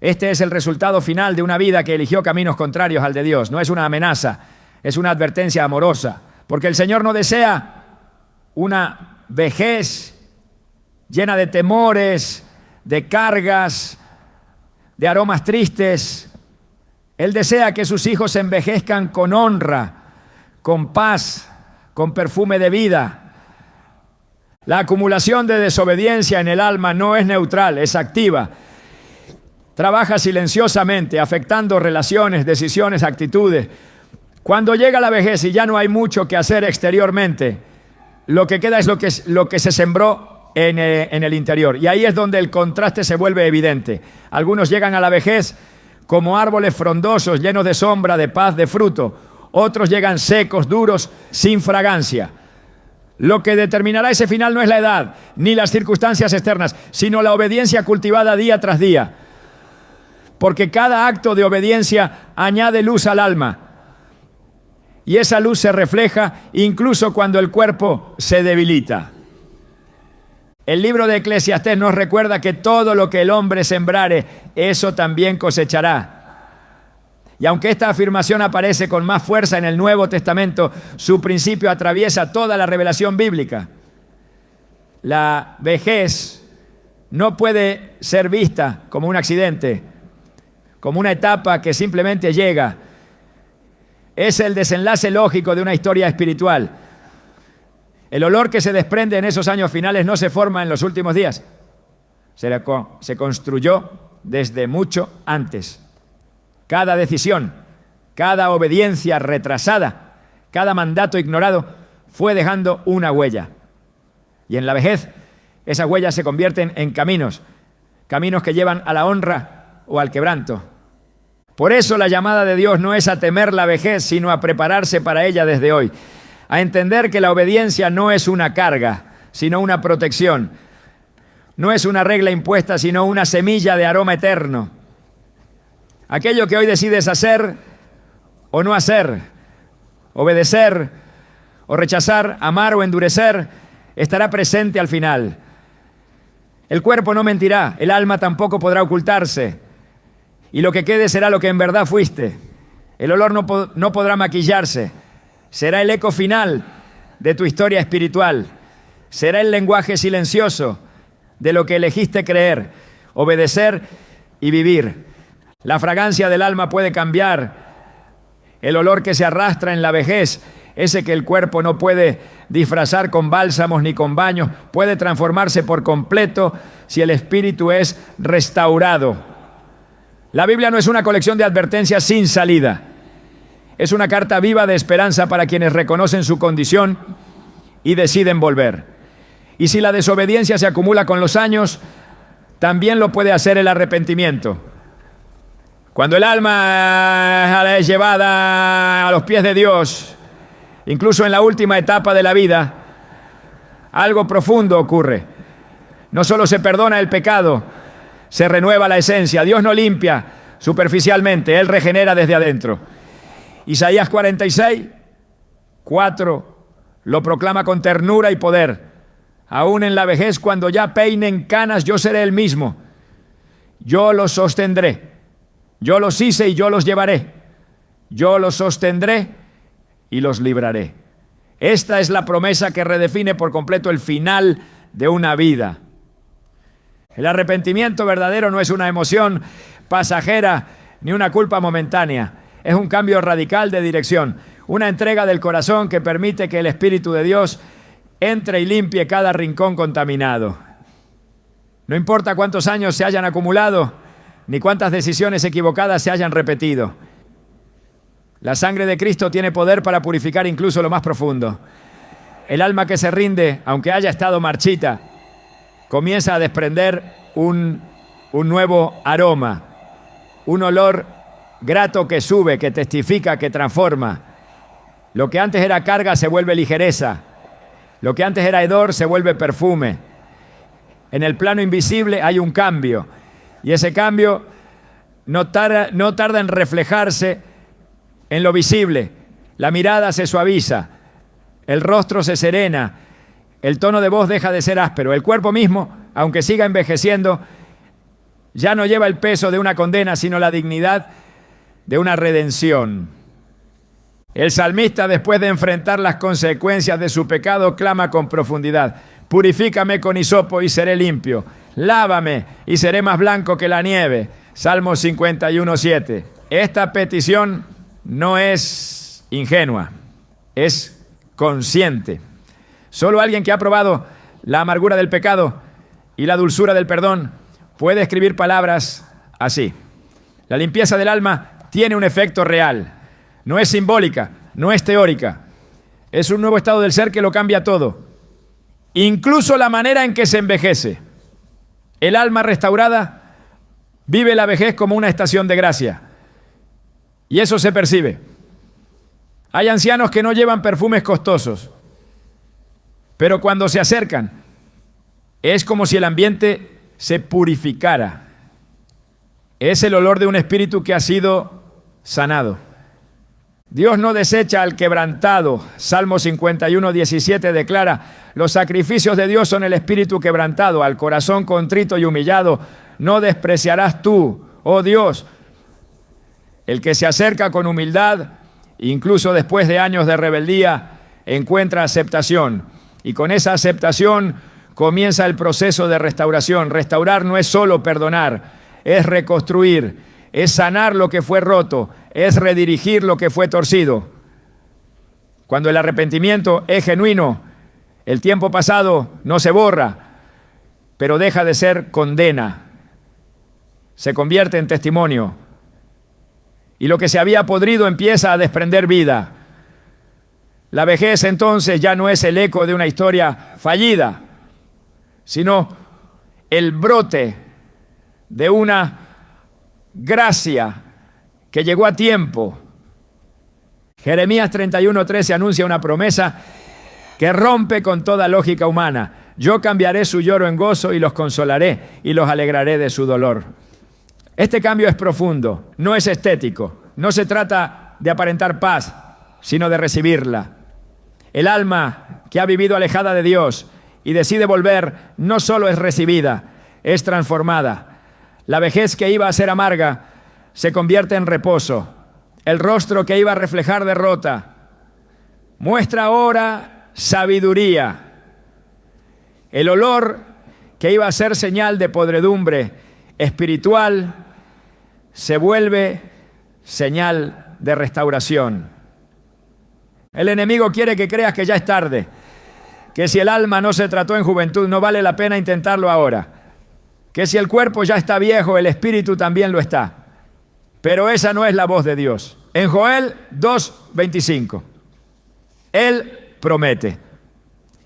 Este es el resultado final de una vida que eligió caminos contrarios al de Dios. No es una amenaza, es una advertencia amorosa. Porque el Señor no desea una vejez llena de temores, de cargas, de aromas tristes. Él desea que sus hijos envejezcan con honra, con paz, con perfume de vida. La acumulación de desobediencia en el alma no es neutral, es activa. Trabaja silenciosamente, afectando relaciones, decisiones, actitudes. Cuando llega la vejez y ya no hay mucho que hacer exteriormente, lo que queda es lo que se sembró en el interior. Y ahí es donde el contraste se vuelve evidente. Algunos llegan a la vejez como árboles frondosos, llenos de sombra, de paz, de fruto. Otros llegan secos, duros, sin fragancia. Lo que determinará ese final no es la edad, ni las circunstancias externas, sino la obediencia cultivada día tras día. Porque cada acto de obediencia añade luz al alma. Y esa luz se refleja incluso cuando el cuerpo se debilita. El libro de Eclesiastés nos recuerda que todo lo que el hombre sembrare, eso también cosechará. Y aunque esta afirmación aparece con más fuerza en el Nuevo Testamento, su principio atraviesa toda la revelación bíblica. La vejez no puede ser vista como un accidente, como una etapa que simplemente llega. Es el desenlace lógico de una historia espiritual. El olor que se desprende en esos años finales no se forma en los últimos días. Se construyó desde mucho antes. Cada decisión, cada obediencia retrasada, cada mandato ignorado fue dejando una huella. Y en la vejez, esas huellas se convierten en caminos que llevan a la honra o al quebranto. Por eso la llamada de Dios no es a temer la vejez, sino a prepararse para ella desde hoy. A entender que la obediencia no es una carga, sino una protección. No es una regla impuesta, sino una semilla de aroma eterno. Aquello que hoy decides hacer o no hacer, obedecer o rechazar, amar o endurecer, estará presente al final. El cuerpo no mentirá, el alma tampoco podrá ocultarse. Y lo que quede será lo que en verdad fuiste. El olor no podrá maquillarse. Será el eco final de tu historia espiritual. Será el lenguaje silencioso de lo que elegiste creer, obedecer y vivir. La fragancia del alma puede cambiar. El olor que se arrastra en la vejez, ese que el cuerpo no puede disfrazar con bálsamos ni con baños, puede transformarse por completo si el espíritu es restaurado. La Biblia no es una colección de advertencias sin salida. Es una carta viva de esperanza para quienes reconocen su condición y deciden volver. Y si la desobediencia se acumula con los años, también lo puede hacer el arrepentimiento. Cuando el alma es llevada a los pies de Dios, incluso en la última etapa de la vida, algo profundo ocurre. No solo se perdona el pecado, se renueva la esencia. Dios no limpia superficialmente, Él regenera desde adentro. Isaías 46, 4, lo proclama con ternura y poder. Aún en la vejez, cuando ya peinen canas, yo seré el mismo. Yo los sostendré. Yo los hice y yo los llevaré. Yo los sostendré y los libraré. Esta es la promesa que redefine por completo el final de una vida. El arrepentimiento verdadero no es una emoción pasajera ni una culpa momentánea. Es un cambio radical de dirección, una entrega del corazón que permite que el Espíritu de Dios entre y limpie cada rincón contaminado. No importa cuántos años se hayan acumulado, ni cuántas decisiones equivocadas se hayan repetido. La sangre de Cristo tiene poder para purificar incluso lo más profundo. El alma que se rinde, aunque haya estado marchita, comienza a desprender un nuevo aroma, un olor grato que sube, que testifica, que transforma. Lo que antes era carga se vuelve ligereza. Lo que antes era hedor se vuelve perfume. En el plano invisible hay un cambio, y ese cambio no tarda en reflejarse en lo visible. La mirada se suaviza, el rostro se serena, el tono de voz deja de ser áspero. El cuerpo mismo, aunque siga envejeciendo, ya no lleva el peso de una condena, sino la dignidad de una redención. El salmista, después de enfrentar las consecuencias de su pecado, clama con profundidad: purifícame con hisopo y seré limpio, lávame y seré más blanco que la nieve. Salmo 51:7. Esta petición no es ingenua, es consciente. Solo alguien que ha probado la amargura del pecado y la dulzura del perdón puede escribir palabras así. La limpieza del alma tiene un efecto real. No es simbólica, no es teórica. Es un nuevo estado del ser que lo cambia todo. Incluso la manera en que se envejece. El alma restaurada vive la vejez como una estación de gracia. Y eso se percibe. Hay ancianos que no llevan perfumes costosos, pero cuando se acercan, es como si el ambiente se purificara. Es el olor de un espíritu que ha sido sanado. Dios no desecha al quebrantado. Salmo 51:17 declara: los sacrificios de Dios son el espíritu quebrantado, al corazón contrito y humillado no despreciarás tú, oh Dios. El que se acerca con humildad, incluso después de años de rebeldía, encuentra aceptación. Y con esa aceptación comienza el proceso de restauración. Restaurar no es solo perdonar, es reconstruir, es sanar lo que fue roto, es redirigir lo que fue torcido. Cuando el arrepentimiento es genuino, el tiempo pasado no se borra, pero deja de ser condena. Se convierte en testimonio. Y lo que se había podrido empieza a desprender vida. La vejez entonces ya no es el eco de una historia fallida, sino el brote de una gracia que llegó a tiempo. Jeremías 31:13 anuncia una promesa que rompe con toda lógica humana. Yo cambiaré su lloro en gozo y los consolaré y los alegraré de su dolor. Este cambio es profundo, no es estético. No se trata de aparentar paz, sino de recibirla. El alma que ha vivido alejada de Dios y decide volver, no solo es recibida, es transformada. La vejez que iba a ser amarga se convierte en reposo. El rostro que iba a reflejar derrota muestra ahora sabiduría. El olor que iba a ser señal de podredumbre espiritual se vuelve señal de restauración. El enemigo quiere que creas que ya es tarde, que si el alma no se trató en juventud no vale la pena intentarlo ahora, que si el cuerpo ya está viejo, el espíritu también lo está. Pero esa no es la voz de Dios. En Joel 2:25, Él promete: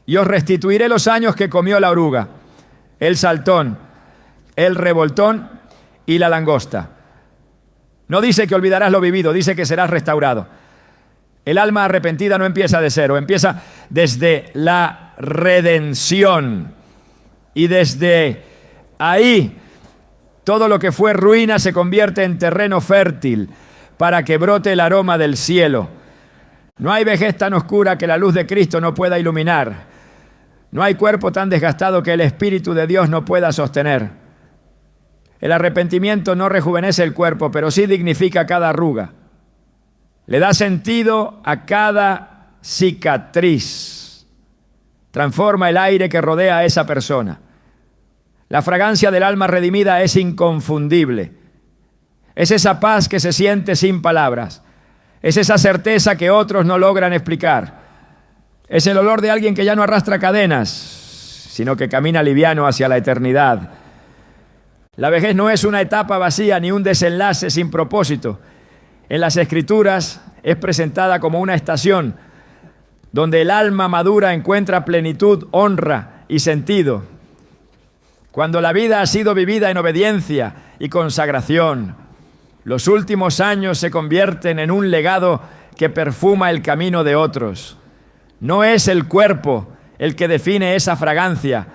y os restituiré los años que comió la oruga, el saltón, el revoltón y la langosta. No dice que olvidarás lo vivido, dice que serás restaurado. El alma arrepentida no empieza de cero, empieza desde la redención. Y desde ahí, todo lo que fue ruina se convierte en terreno fértil para que brote el aroma del cielo. No hay vejez tan oscura que la luz de Cristo no pueda iluminar. No hay cuerpo tan desgastado que el Espíritu de Dios no pueda sostener. El arrepentimiento no rejuvenece el cuerpo, pero sí dignifica cada arruga. Le da sentido a cada cicatriz. Transforma el aire que rodea a esa persona. La fragancia del alma redimida es inconfundible. Es esa paz que se siente sin palabras. Es esa certeza que otros no logran explicar. Es el olor de alguien que ya no arrastra cadenas, sino que camina liviano hacia la eternidad. La vejez no es una etapa vacía ni un desenlace sin propósito. En las Escrituras es presentada como una estación donde el alma madura encuentra plenitud, honra y sentido. Cuando la vida ha sido vivida en obediencia y consagración, los últimos años se convierten en un legado que perfuma el camino de otros. No es el cuerpo el que define esa fragancia,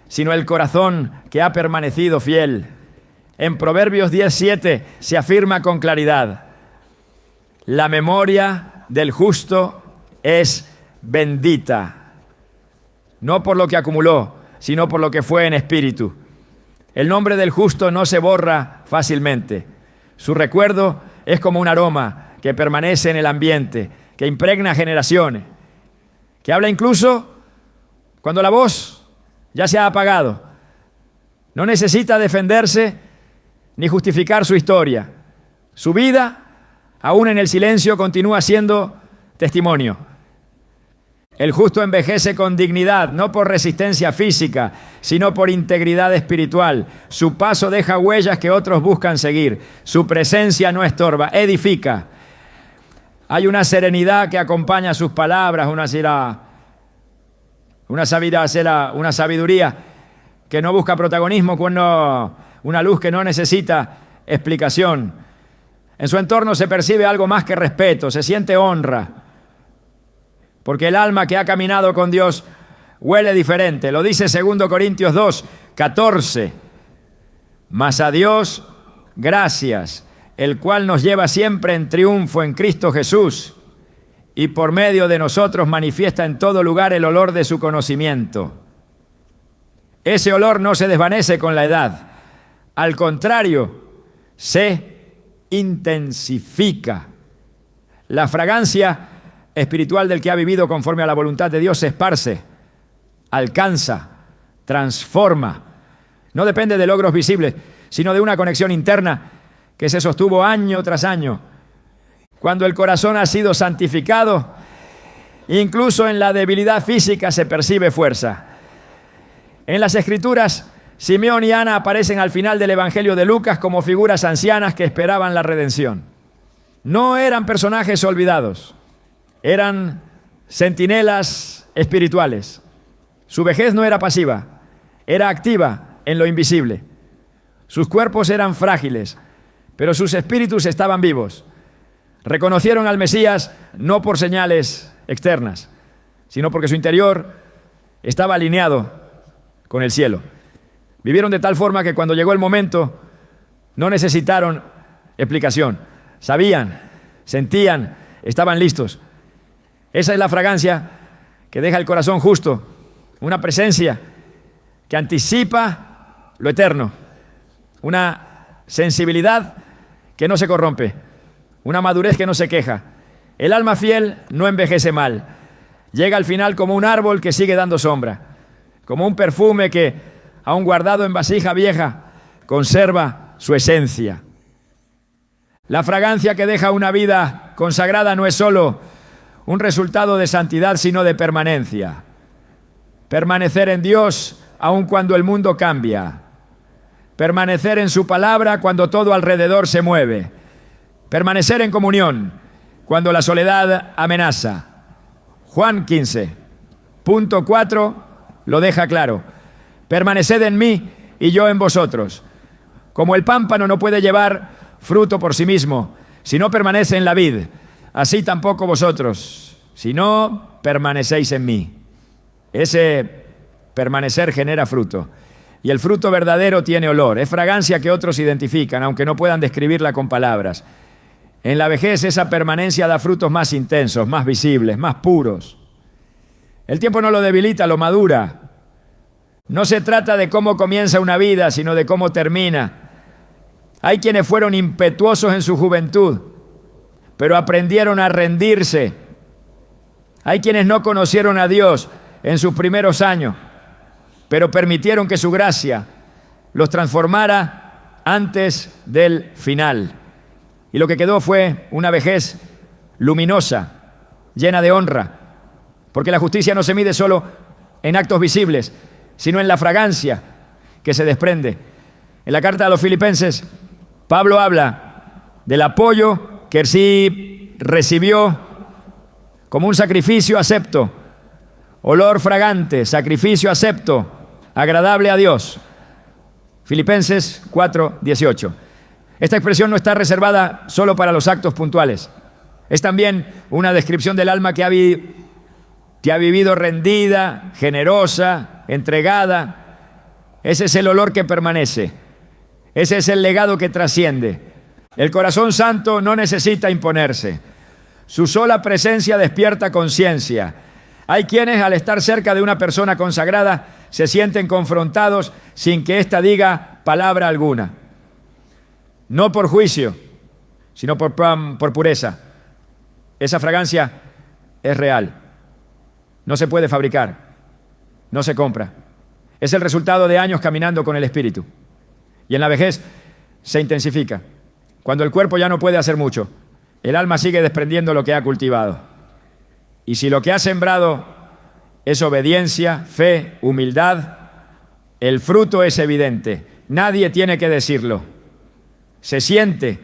sino el corazón que ha permanecido fiel. En Proverbios 10:7 se afirma con claridad: la memoria del justo es bendita, no por lo que acumuló, sino por lo que fue en espíritu. El nombre del justo no se borra fácilmente. Su recuerdo es como un aroma que permanece en el ambiente, que impregna generaciones, que habla incluso cuando la voz ya se ha apagado. No necesita defenderse ni justificar su historia. Su vida, aún en el silencio, continúa siendo testimonio. El justo envejece con dignidad, no por resistencia física, sino por integridad espiritual. Su paso deja huellas que otros buscan seguir. Su presencia no estorba, edifica. Hay una serenidad que acompaña sus palabras, una sabiduría que no busca protagonismo, una luz que no necesita explicación. En su entorno se percibe algo más que respeto, se siente honra. Porque el alma que ha caminado con Dios huele diferente. Lo dice 2 Corintios 2:14. Mas a Dios gracias, el cual nos lleva siempre en triunfo en Cristo Jesús, y por medio de nosotros manifiesta en todo lugar el olor de su conocimiento. Ese olor no se desvanece con la edad. Al contrario, se intensifica. La fragancia espiritual del que ha vivido conforme a la voluntad de Dios se esparce, alcanza, transforma. No depende de logros visibles, sino de una conexión interna que se sostuvo año tras año. Cuando el corazón ha sido santificado, incluso en la debilidad física se percibe fuerza. En las Escrituras, Simeón y Ana aparecen al final del Evangelio de Lucas como figuras ancianas que esperaban la redención. No eran personajes olvidados. Eran centinelas espirituales. Su vejez no era pasiva, era activa en lo invisible. Sus cuerpos eran frágiles, pero sus espíritus estaban vivos. Reconocieron al Mesías no por señales externas, sino porque su interior estaba alineado con el cielo. Vivieron de tal forma que cuando llegó el momento no necesitaron explicación. Sabían, sentían, estaban listos. Esa es la fragancia que deja el corazón justo, una presencia que anticipa lo eterno, una sensibilidad que no se corrompe, una madurez que no se queja. El alma fiel no envejece mal, llega al final como un árbol que sigue dando sombra, como un perfume que, aun guardado en vasija vieja, conserva su esencia. La fragancia que deja una vida consagrada no es solo un resultado de santidad, sino de permanencia. Permanecer en Dios aun cuando el mundo cambia. Permanecer en su palabra cuando todo alrededor se mueve. Permanecer en comunión cuando la soledad amenaza. Juan 15:4 lo deja claro. Permaneced en mí y yo en vosotros. Como el pámpano no puede llevar fruto por sí mismo, si no permanece en la vid, así tampoco vosotros, si no permanecéis en mí. Ese permanecer genera fruto. Y el fruto verdadero tiene olor, es fragancia que otros identifican, aunque no puedan describirla con palabras. En la vejez esa permanencia da frutos más intensos, más visibles, más puros. El tiempo no lo debilita, lo madura. No se trata de cómo comienza una vida, sino de cómo termina. Hay quienes fueron impetuosos en su juventud, pero aprendieron a rendirse. Hay quienes no conocieron a Dios en sus primeros años, pero permitieron que su gracia los transformara antes del final. Y lo que quedó fue una vejez luminosa, llena de honra, porque la justicia no se mide solo en actos visibles, sino en la fragancia que se desprende. En la carta a los Filipenses, Pablo habla del apoyo que sí recibió como un sacrificio acepto, olor fragante, sacrificio acepto, agradable a Dios. Filipenses 4:18. Esta expresión no está reservada solo para los actos puntuales. Es también una descripción del alma que ha vivido rendida, generosa, entregada. Ese es el olor que permanece. Ese es el legado que trasciende. El corazón santo no necesita imponerse. Su sola presencia despierta conciencia. Hay quienes, al estar cerca de una persona consagrada, se sienten confrontados sin que ésta diga palabra alguna. No por juicio, sino por pureza. Esa fragancia es real. No se puede fabricar, no se compra. Es el resultado de años caminando con el Espíritu. Y en la vejez se intensifica. Cuando el cuerpo ya no puede hacer mucho, el alma sigue desprendiendo lo que ha cultivado. Y si lo que ha sembrado es obediencia, fe, humildad, el fruto es evidente. Nadie tiene que decirlo. Se siente.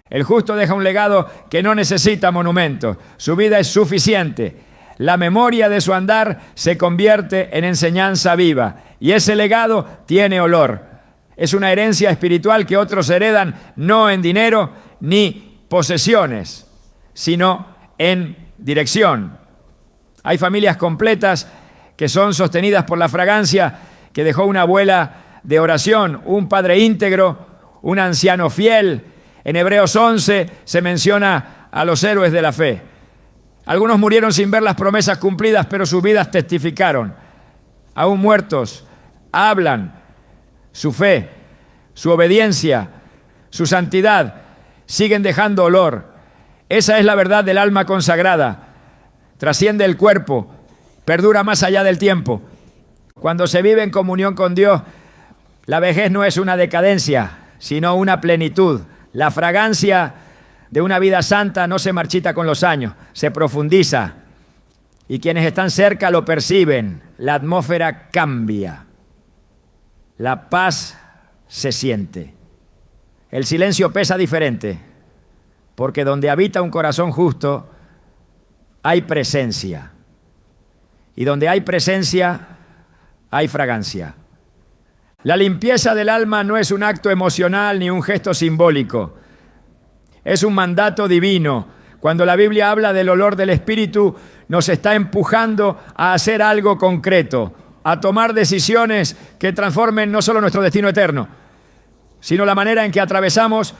El justo deja un legado que no necesita monumentos. Su vida es suficiente. La memoria de su andar se convierte en enseñanza viva. Y ese legado tiene olor. Es una herencia espiritual que otros heredan no en dinero ni posesiones, sino en dirección. Hay familias completas que son sostenidas por la fragancia que dejó una abuela de oración, un padre íntegro, un anciano fiel. En Hebreos 11 se menciona a los héroes de la fe. Algunos murieron sin ver las promesas cumplidas, pero sus vidas testificaron. Aún muertos, hablan su fe, su obediencia, su santidad, siguen dejando olor. Esa es la verdad del alma consagrada. Trasciende el cuerpo, perdura más allá del tiempo. Cuando se vive en comunión con Dios, la vejez no es una decadencia, sino una plenitud. La fragancia de una vida santa no se marchita con los años, se profundiza. Y quienes están cerca lo perciben. La atmósfera cambia. La paz se siente. El silencio pesa diferente, porque donde habita un corazón justo, hay presencia. Y donde hay presencia, hay fragancia. La limpieza del alma no es un acto emocional ni un gesto simbólico. Es un mandato divino. Cuando la Biblia habla del olor del Espíritu, nos está empujando a hacer algo concreto, a tomar decisiones que transformen no solo nuestro destino eterno, sino la manera en que atravesamos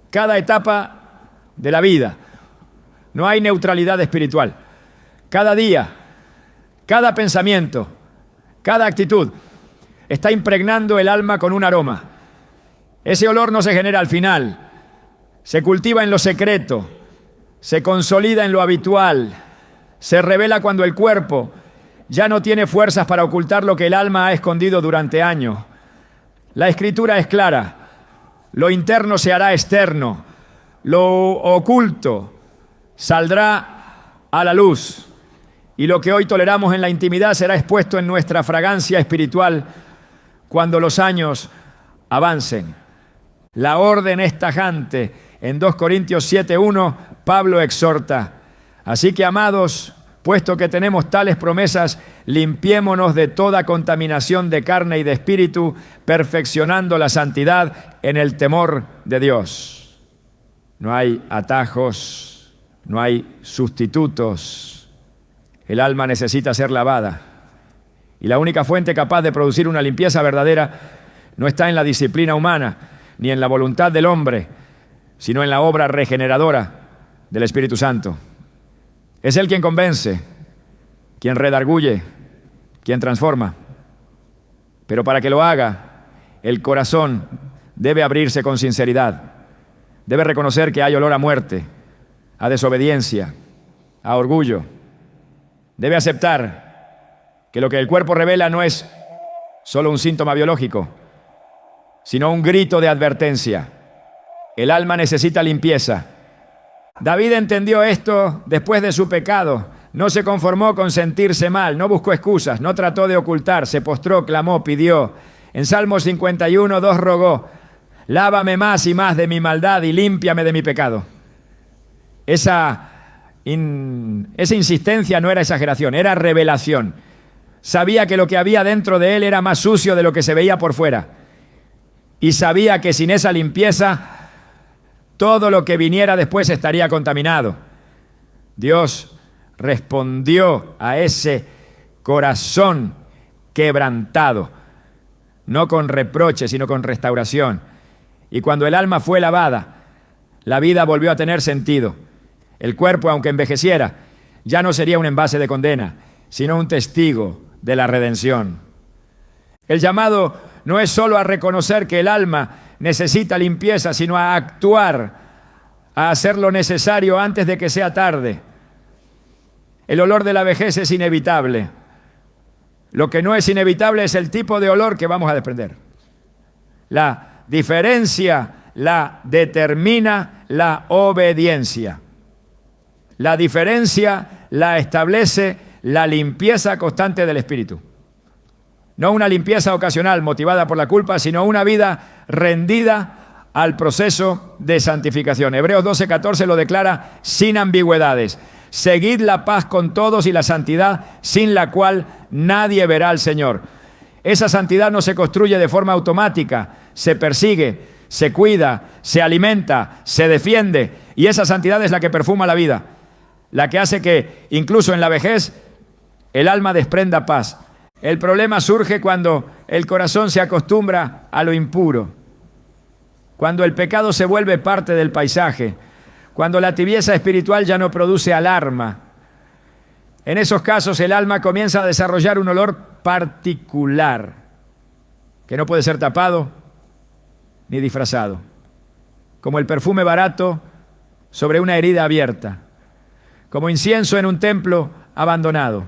cada etapa de la vida. No hay neutralidad espiritual. Cada día, cada pensamiento, cada actitud está impregnando el alma con un aroma. Ese olor no se genera al final, se cultiva en lo secreto, se consolida en lo habitual, se revela cuando el cuerpo ya no tiene fuerzas para ocultar lo que el alma ha escondido durante años. La Escritura es clara: lo interno se hará externo, lo oculto saldrá a la luz, y lo que hoy toleramos en la intimidad será expuesto en nuestra fragancia espiritual cuando los años avancen. La orden es tajante. En 2 Corintios 7:1, Pablo exhorta: así que, amados, puesto que tenemos tales promesas, limpiémonos de toda contaminación de carne y de espíritu, perfeccionando la santidad en el temor de Dios. No hay atajos, no hay sustitutos. El alma necesita ser lavada. Y la única fuente capaz de producir una limpieza verdadera no está en la disciplina humana, ni en la voluntad del hombre, sino en la obra regeneradora del Espíritu Santo. Es Él quien convence, quien redarguye, quien transforma. Pero para que lo haga, el corazón debe abrirse con sinceridad. Debe reconocer que hay olor a muerte, a desobediencia, a orgullo. Debe aceptar que lo que el cuerpo revela no es solo un síntoma biológico, sino un grito de advertencia. El alma necesita limpieza. David entendió esto después de su pecado. No se conformó con sentirse mal, no buscó excusas, no trató de ocultar, se postró, clamó, pidió. En Salmo 51:2 rogó: lávame más y más de mi maldad y límpiame de mi pecado. Esa insistencia no era exageración, era revelación. Sabía que lo que había dentro de él era más sucio de lo que se veía por fuera. Y sabía que sin esa limpieza, todo lo que viniera después estaría contaminado. Dios respondió a ese corazón quebrantado, no con reproche, sino con restauración. Y cuando el alma fue lavada, la vida volvió a tener sentido. El cuerpo, aunque envejeciera, ya no sería un envase de condena, sino un testigo de la redención. El llamado no es solo a reconocer que el alma necesita limpieza, sino a actuar, a hacer lo necesario antes de que sea tarde. El olor de la vejez es inevitable. Lo que no es inevitable es el tipo de olor que vamos a desprender. La diferencia la determina la obediencia. La diferencia la establece la limpieza constante del espíritu. No una limpieza ocasional motivada por la culpa, sino una vida rendida al proceso de santificación. Hebreos 12:14 lo declara sin ambigüedades. Seguid la paz con todos y la santidad, sin la cual nadie verá al Señor. Esa santidad no se construye de forma automática, se persigue, se cuida, se alimenta, se defiende, y esa santidad es la que perfuma la vida, la que hace que, incluso en la vejez, el alma desprenda paz. El problema surge cuando el corazón se acostumbra a lo impuro, cuando el pecado se vuelve parte del paisaje, cuando la tibieza espiritual ya no produce alarma. En esos casos el alma comienza a desarrollar un olor particular que no puede ser tapado ni disfrazado, como el perfume barato sobre una herida abierta, como incienso en un templo abandonado.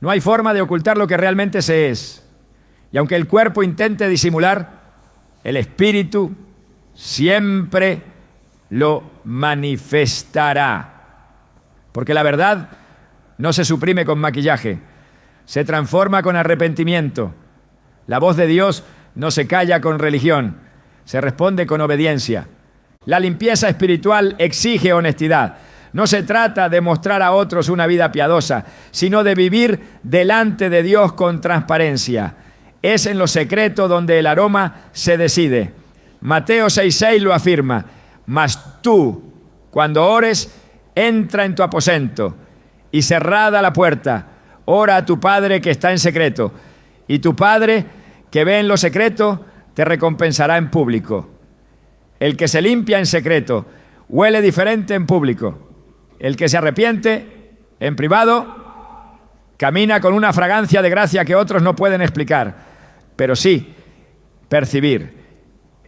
No hay forma de ocultar lo que realmente se es. Y aunque el cuerpo intente disimular, el espíritu siempre lo manifestará. Porque la verdad no se suprime con maquillaje, se transforma con arrepentimiento. La voz de Dios no se calla con religión, se responde con obediencia. La limpieza espiritual exige honestidad. No se trata de mostrar a otros una vida piadosa, sino de vivir delante de Dios con transparencia. Es en lo secreto donde el aroma se decide. Mateo 6:6 lo afirma: mas tú, cuando ores, entra en tu aposento y cerrada la puerta, ora a tu Padre que está en secreto, y tu Padre que ve en lo secreto te recompensará en público. El que se limpia en secreto huele diferente en público. El que se arrepiente en privado camina con una fragancia de gracia que otros no pueden explicar, pero sí percibir.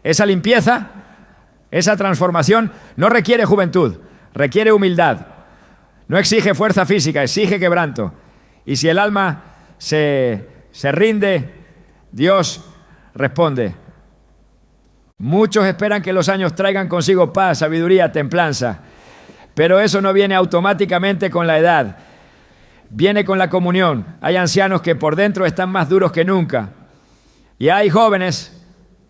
Esa limpieza, esa transformación no requiere juventud, requiere humildad. No exige fuerza física, exige quebranto. Y si el alma se rinde, Dios responde. Muchos esperan que los años traigan consigo paz, sabiduría, templanza. Pero eso no viene automáticamente con la edad. Viene con la comunión. Hay ancianos que por dentro están más duros que nunca. Y hay jóvenes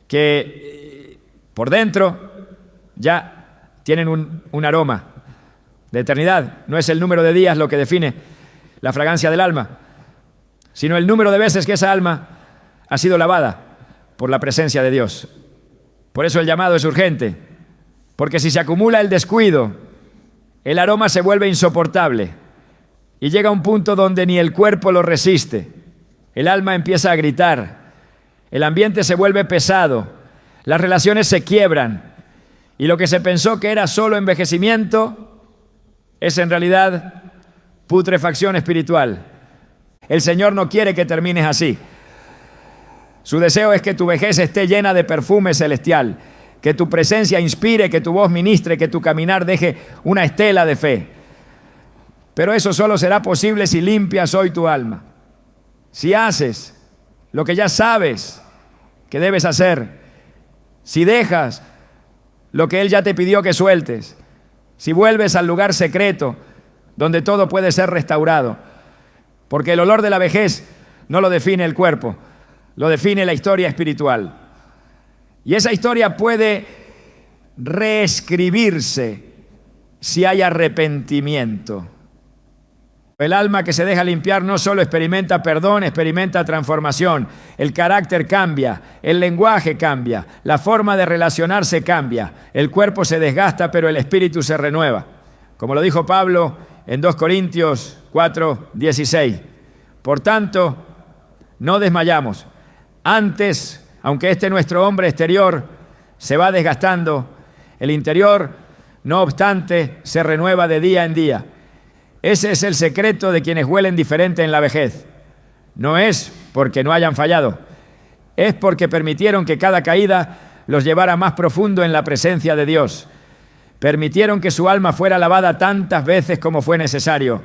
que por dentro ya tienen un aroma de eternidad. No es el número de días lo que define la fragancia del alma, sino el número de veces que esa alma ha sido lavada por la presencia de Dios. Por eso el llamado es urgente. Porque si se acumula el descuido, el aroma se vuelve insoportable y llega a un punto donde ni el cuerpo lo resiste. El alma empieza a gritar, el ambiente se vuelve pesado, las relaciones se quiebran y lo que se pensó que era solo envejecimiento es en realidad putrefacción espiritual. El Señor no quiere que termines así. Su deseo es que tu vejez esté llena de perfume celestial, que tu presencia inspire, que tu voz ministre, que tu caminar deje una estela de fe. Pero eso solo será posible si limpias hoy tu alma. Si haces lo que ya sabes que debes hacer, si dejas lo que Él ya te pidió que sueltes, si vuelves al lugar secreto donde todo puede ser restaurado, porque el olor de la vejez no lo define el cuerpo, lo define la historia espiritual. Y esa historia puede reescribirse si hay arrepentimiento. El alma que se deja limpiar no solo experimenta perdón, experimenta transformación. El carácter cambia, el lenguaje cambia, la forma de relacionarse cambia. El cuerpo se desgasta, pero el espíritu se renueva. Como lo dijo Pablo en 2 Corintios 4:16. Por tanto, no desmayamos. Antes, aunque nuestro hombre exterior se va desgastando, el interior, no obstante, se renueva de día en día. Ese es el secreto de quienes huelen diferente en la vejez. No es porque no hayan fallado, es porque permitieron que cada caída los llevara más profundo en la presencia de Dios. Permitieron que su alma fuera lavada tantas veces como fue necesario.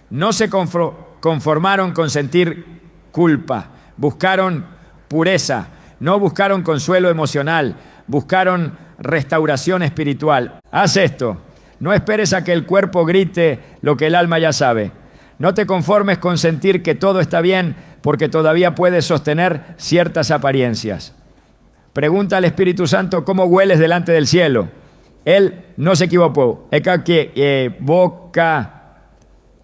No se conformaron con sentir culpa, buscaron pureza, no buscaron consuelo emocional, buscaron restauración espiritual. Haz esto. No esperes a que el cuerpo grite lo que el alma ya sabe. No te conformes con sentir que todo está bien porque todavía puedes sostener ciertas apariencias. Pregunta al Espíritu Santo cómo hueles delante del cielo. Él no se equivocó.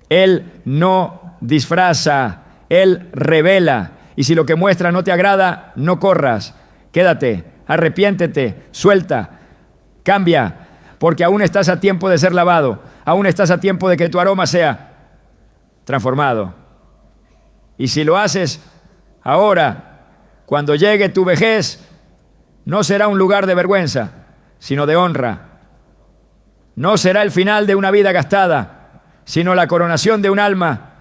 Él no disfraza, Él revela. Y si lo que muestra no te agrada, no corras. Quédate, arrepiéntete, suelta, cambia. Porque aún estás a tiempo de ser lavado, aún estás a tiempo de que tu aroma sea transformado. Y si lo haces ahora, cuando llegue tu vejez, no será un lugar de vergüenza, sino de honra. No será el final de una vida gastada, sino la coronación de un alma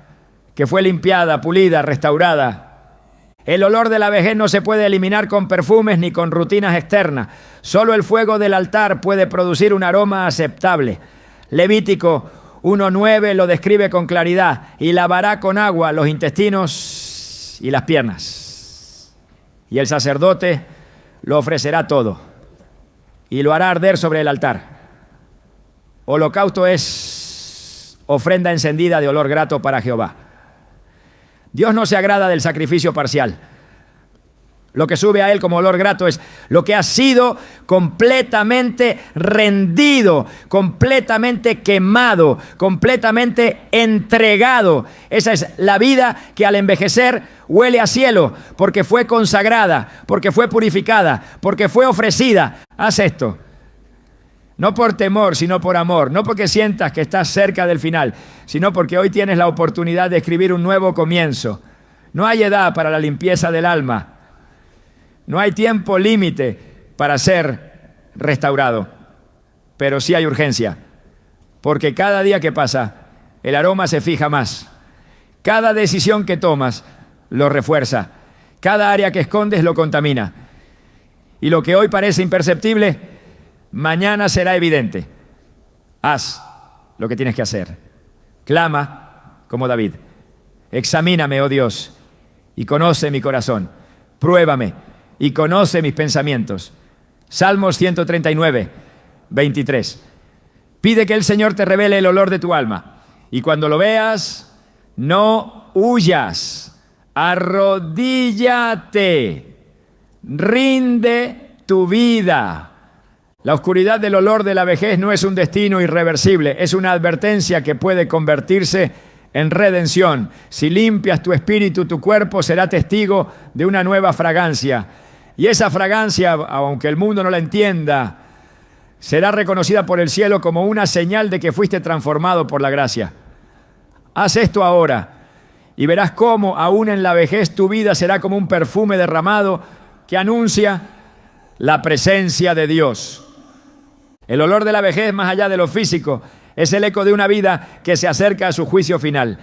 que fue limpiada, pulida, restaurada. El olor de la vejez no se puede eliminar con perfumes ni con rutinas externas. Solo el fuego del altar puede producir un aroma aceptable. Levítico 1:9 lo describe con claridad. Y lavará con agua los intestinos y las piernas. Y el sacerdote lo ofrecerá todo. Y lo hará arder sobre el altar. Holocausto es ofrenda encendida de olor grato para Jehová. Dios no se agrada del sacrificio parcial. Lo que sube a Él como olor grato es lo que ha sido completamente rendido, completamente quemado, completamente entregado. Esa es la vida que al envejecer huele a cielo, porque fue consagrada, porque fue purificada, porque fue ofrecida. Haz esto. No por temor, sino por amor. No porque sientas que estás cerca del final, sino porque hoy tienes la oportunidad de escribir un nuevo comienzo. No hay edad para la limpieza del alma. No hay tiempo límite para ser restaurado. Pero sí hay urgencia. Porque cada día que pasa, el aroma se fija más. Cada decisión que tomas lo refuerza. Cada área que escondes lo contamina. Y lo que hoy parece imperceptible, mañana será evidente. Haz lo que tienes que hacer. Clama como David. Examíname, oh Dios, y conoce mi corazón. Pruébame y conoce mis pensamientos. Salmos 139, 23. Pide que el Señor te revele el olor de tu alma. Y cuando lo veas, no huyas. Arrodíllate. Rinde tu vida. La oscuridad del olor de la vejez no es un destino irreversible, es una advertencia que puede convertirse en redención. Si limpias tu espíritu, tu cuerpo será testigo de una nueva fragancia. Y esa fragancia, aunque el mundo no la entienda, será reconocida por el cielo como una señal de que fuiste transformado por la gracia. Haz esto ahora y verás cómo aún en la vejez tu vida será como un perfume derramado que anuncia la presencia de Dios. El olor de la vejez, más allá de lo físico, es el eco de una vida que se acerca a su juicio final.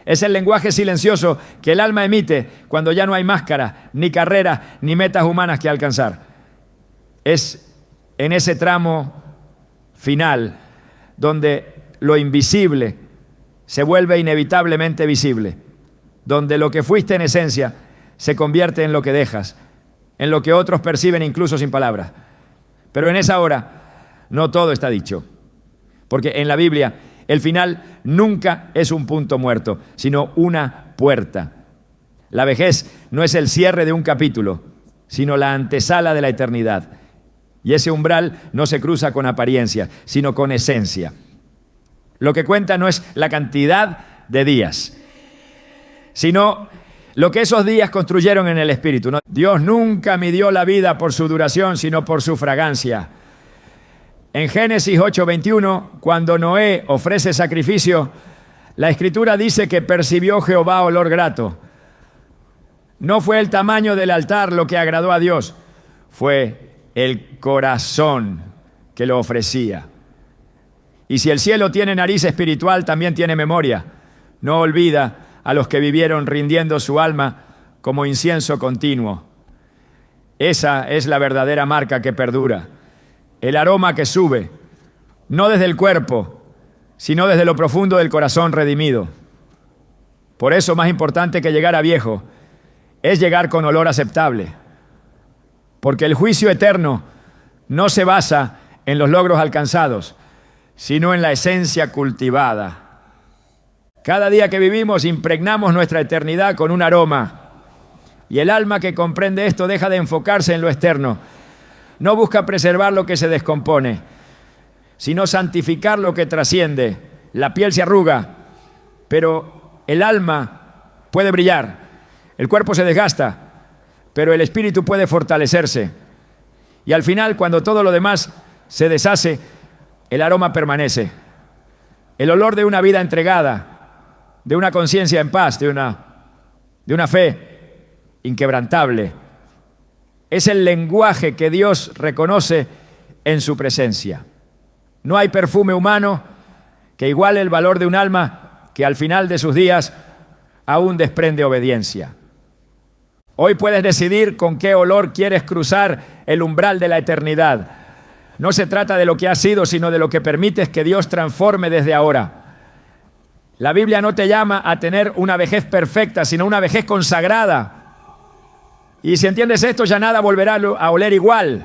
Es el lenguaje silencioso que el alma emite cuando ya no hay máscara, ni carrera, ni metas humanas que alcanzar. Es en ese tramo final donde lo invisible se vuelve inevitablemente visible, donde lo que fuiste en esencia se convierte en lo que dejas, en lo que otros perciben incluso sin palabras. Pero en esa hora no todo está dicho, porque en la Biblia el final nunca es un punto muerto, sino una puerta. La vejez no es el cierre de un capítulo, sino la antesala de la eternidad. Y ese umbral no se cruza con apariencia, sino con esencia. Lo que cuenta no es la cantidad de días, sino lo que esos días construyeron en el espíritu. Dios nunca midió la vida por su duración, sino por su fragancia. En Génesis 8:21, cuando Noé ofrece sacrificio, la Escritura dice que percibió Jehová olor grato. No fue el tamaño del altar lo que agradó a Dios, fue el corazón que lo ofrecía. Y si el cielo tiene nariz espiritual, también tiene memoria. No olvida a los que vivieron rindiendo su alma como incienso continuo. Esa es la verdadera marca que perdura. El aroma que sube, no desde el cuerpo, sino desde lo profundo del corazón redimido. Por eso, más importante que llegar a viejo, es llegar con olor aceptable. Porque el juicio eterno no se basa en los logros alcanzados, sino en la esencia cultivada. Cada día que vivimos impregnamos nuestra eternidad con un aroma. Y el alma que comprende esto deja de enfocarse en lo externo. No busca preservar lo que se descompone, sino santificar lo que trasciende. La piel se arruga, pero el alma puede brillar. El cuerpo se desgasta, pero el espíritu puede fortalecerse. Y al final, cuando todo lo demás se deshace, el aroma permanece. El olor de una vida entregada, de una conciencia en paz, de una fe inquebrantable. Es el lenguaje que Dios reconoce en su presencia. No hay perfume humano que iguale el valor de un alma que al final de sus días aún desprende obediencia. Hoy puedes decidir con qué olor quieres cruzar el umbral de la eternidad. No se trata de lo que has sido, sino de lo que permites que Dios transforme desde ahora. La Biblia no te llama a tener una vejez perfecta, sino una vejez consagrada. Y si entiendes esto, ya nada volverá a oler igual.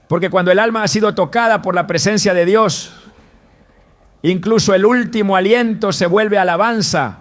Porque cuando el alma ha sido tocada por la presencia de Dios, incluso el último aliento se vuelve alabanza.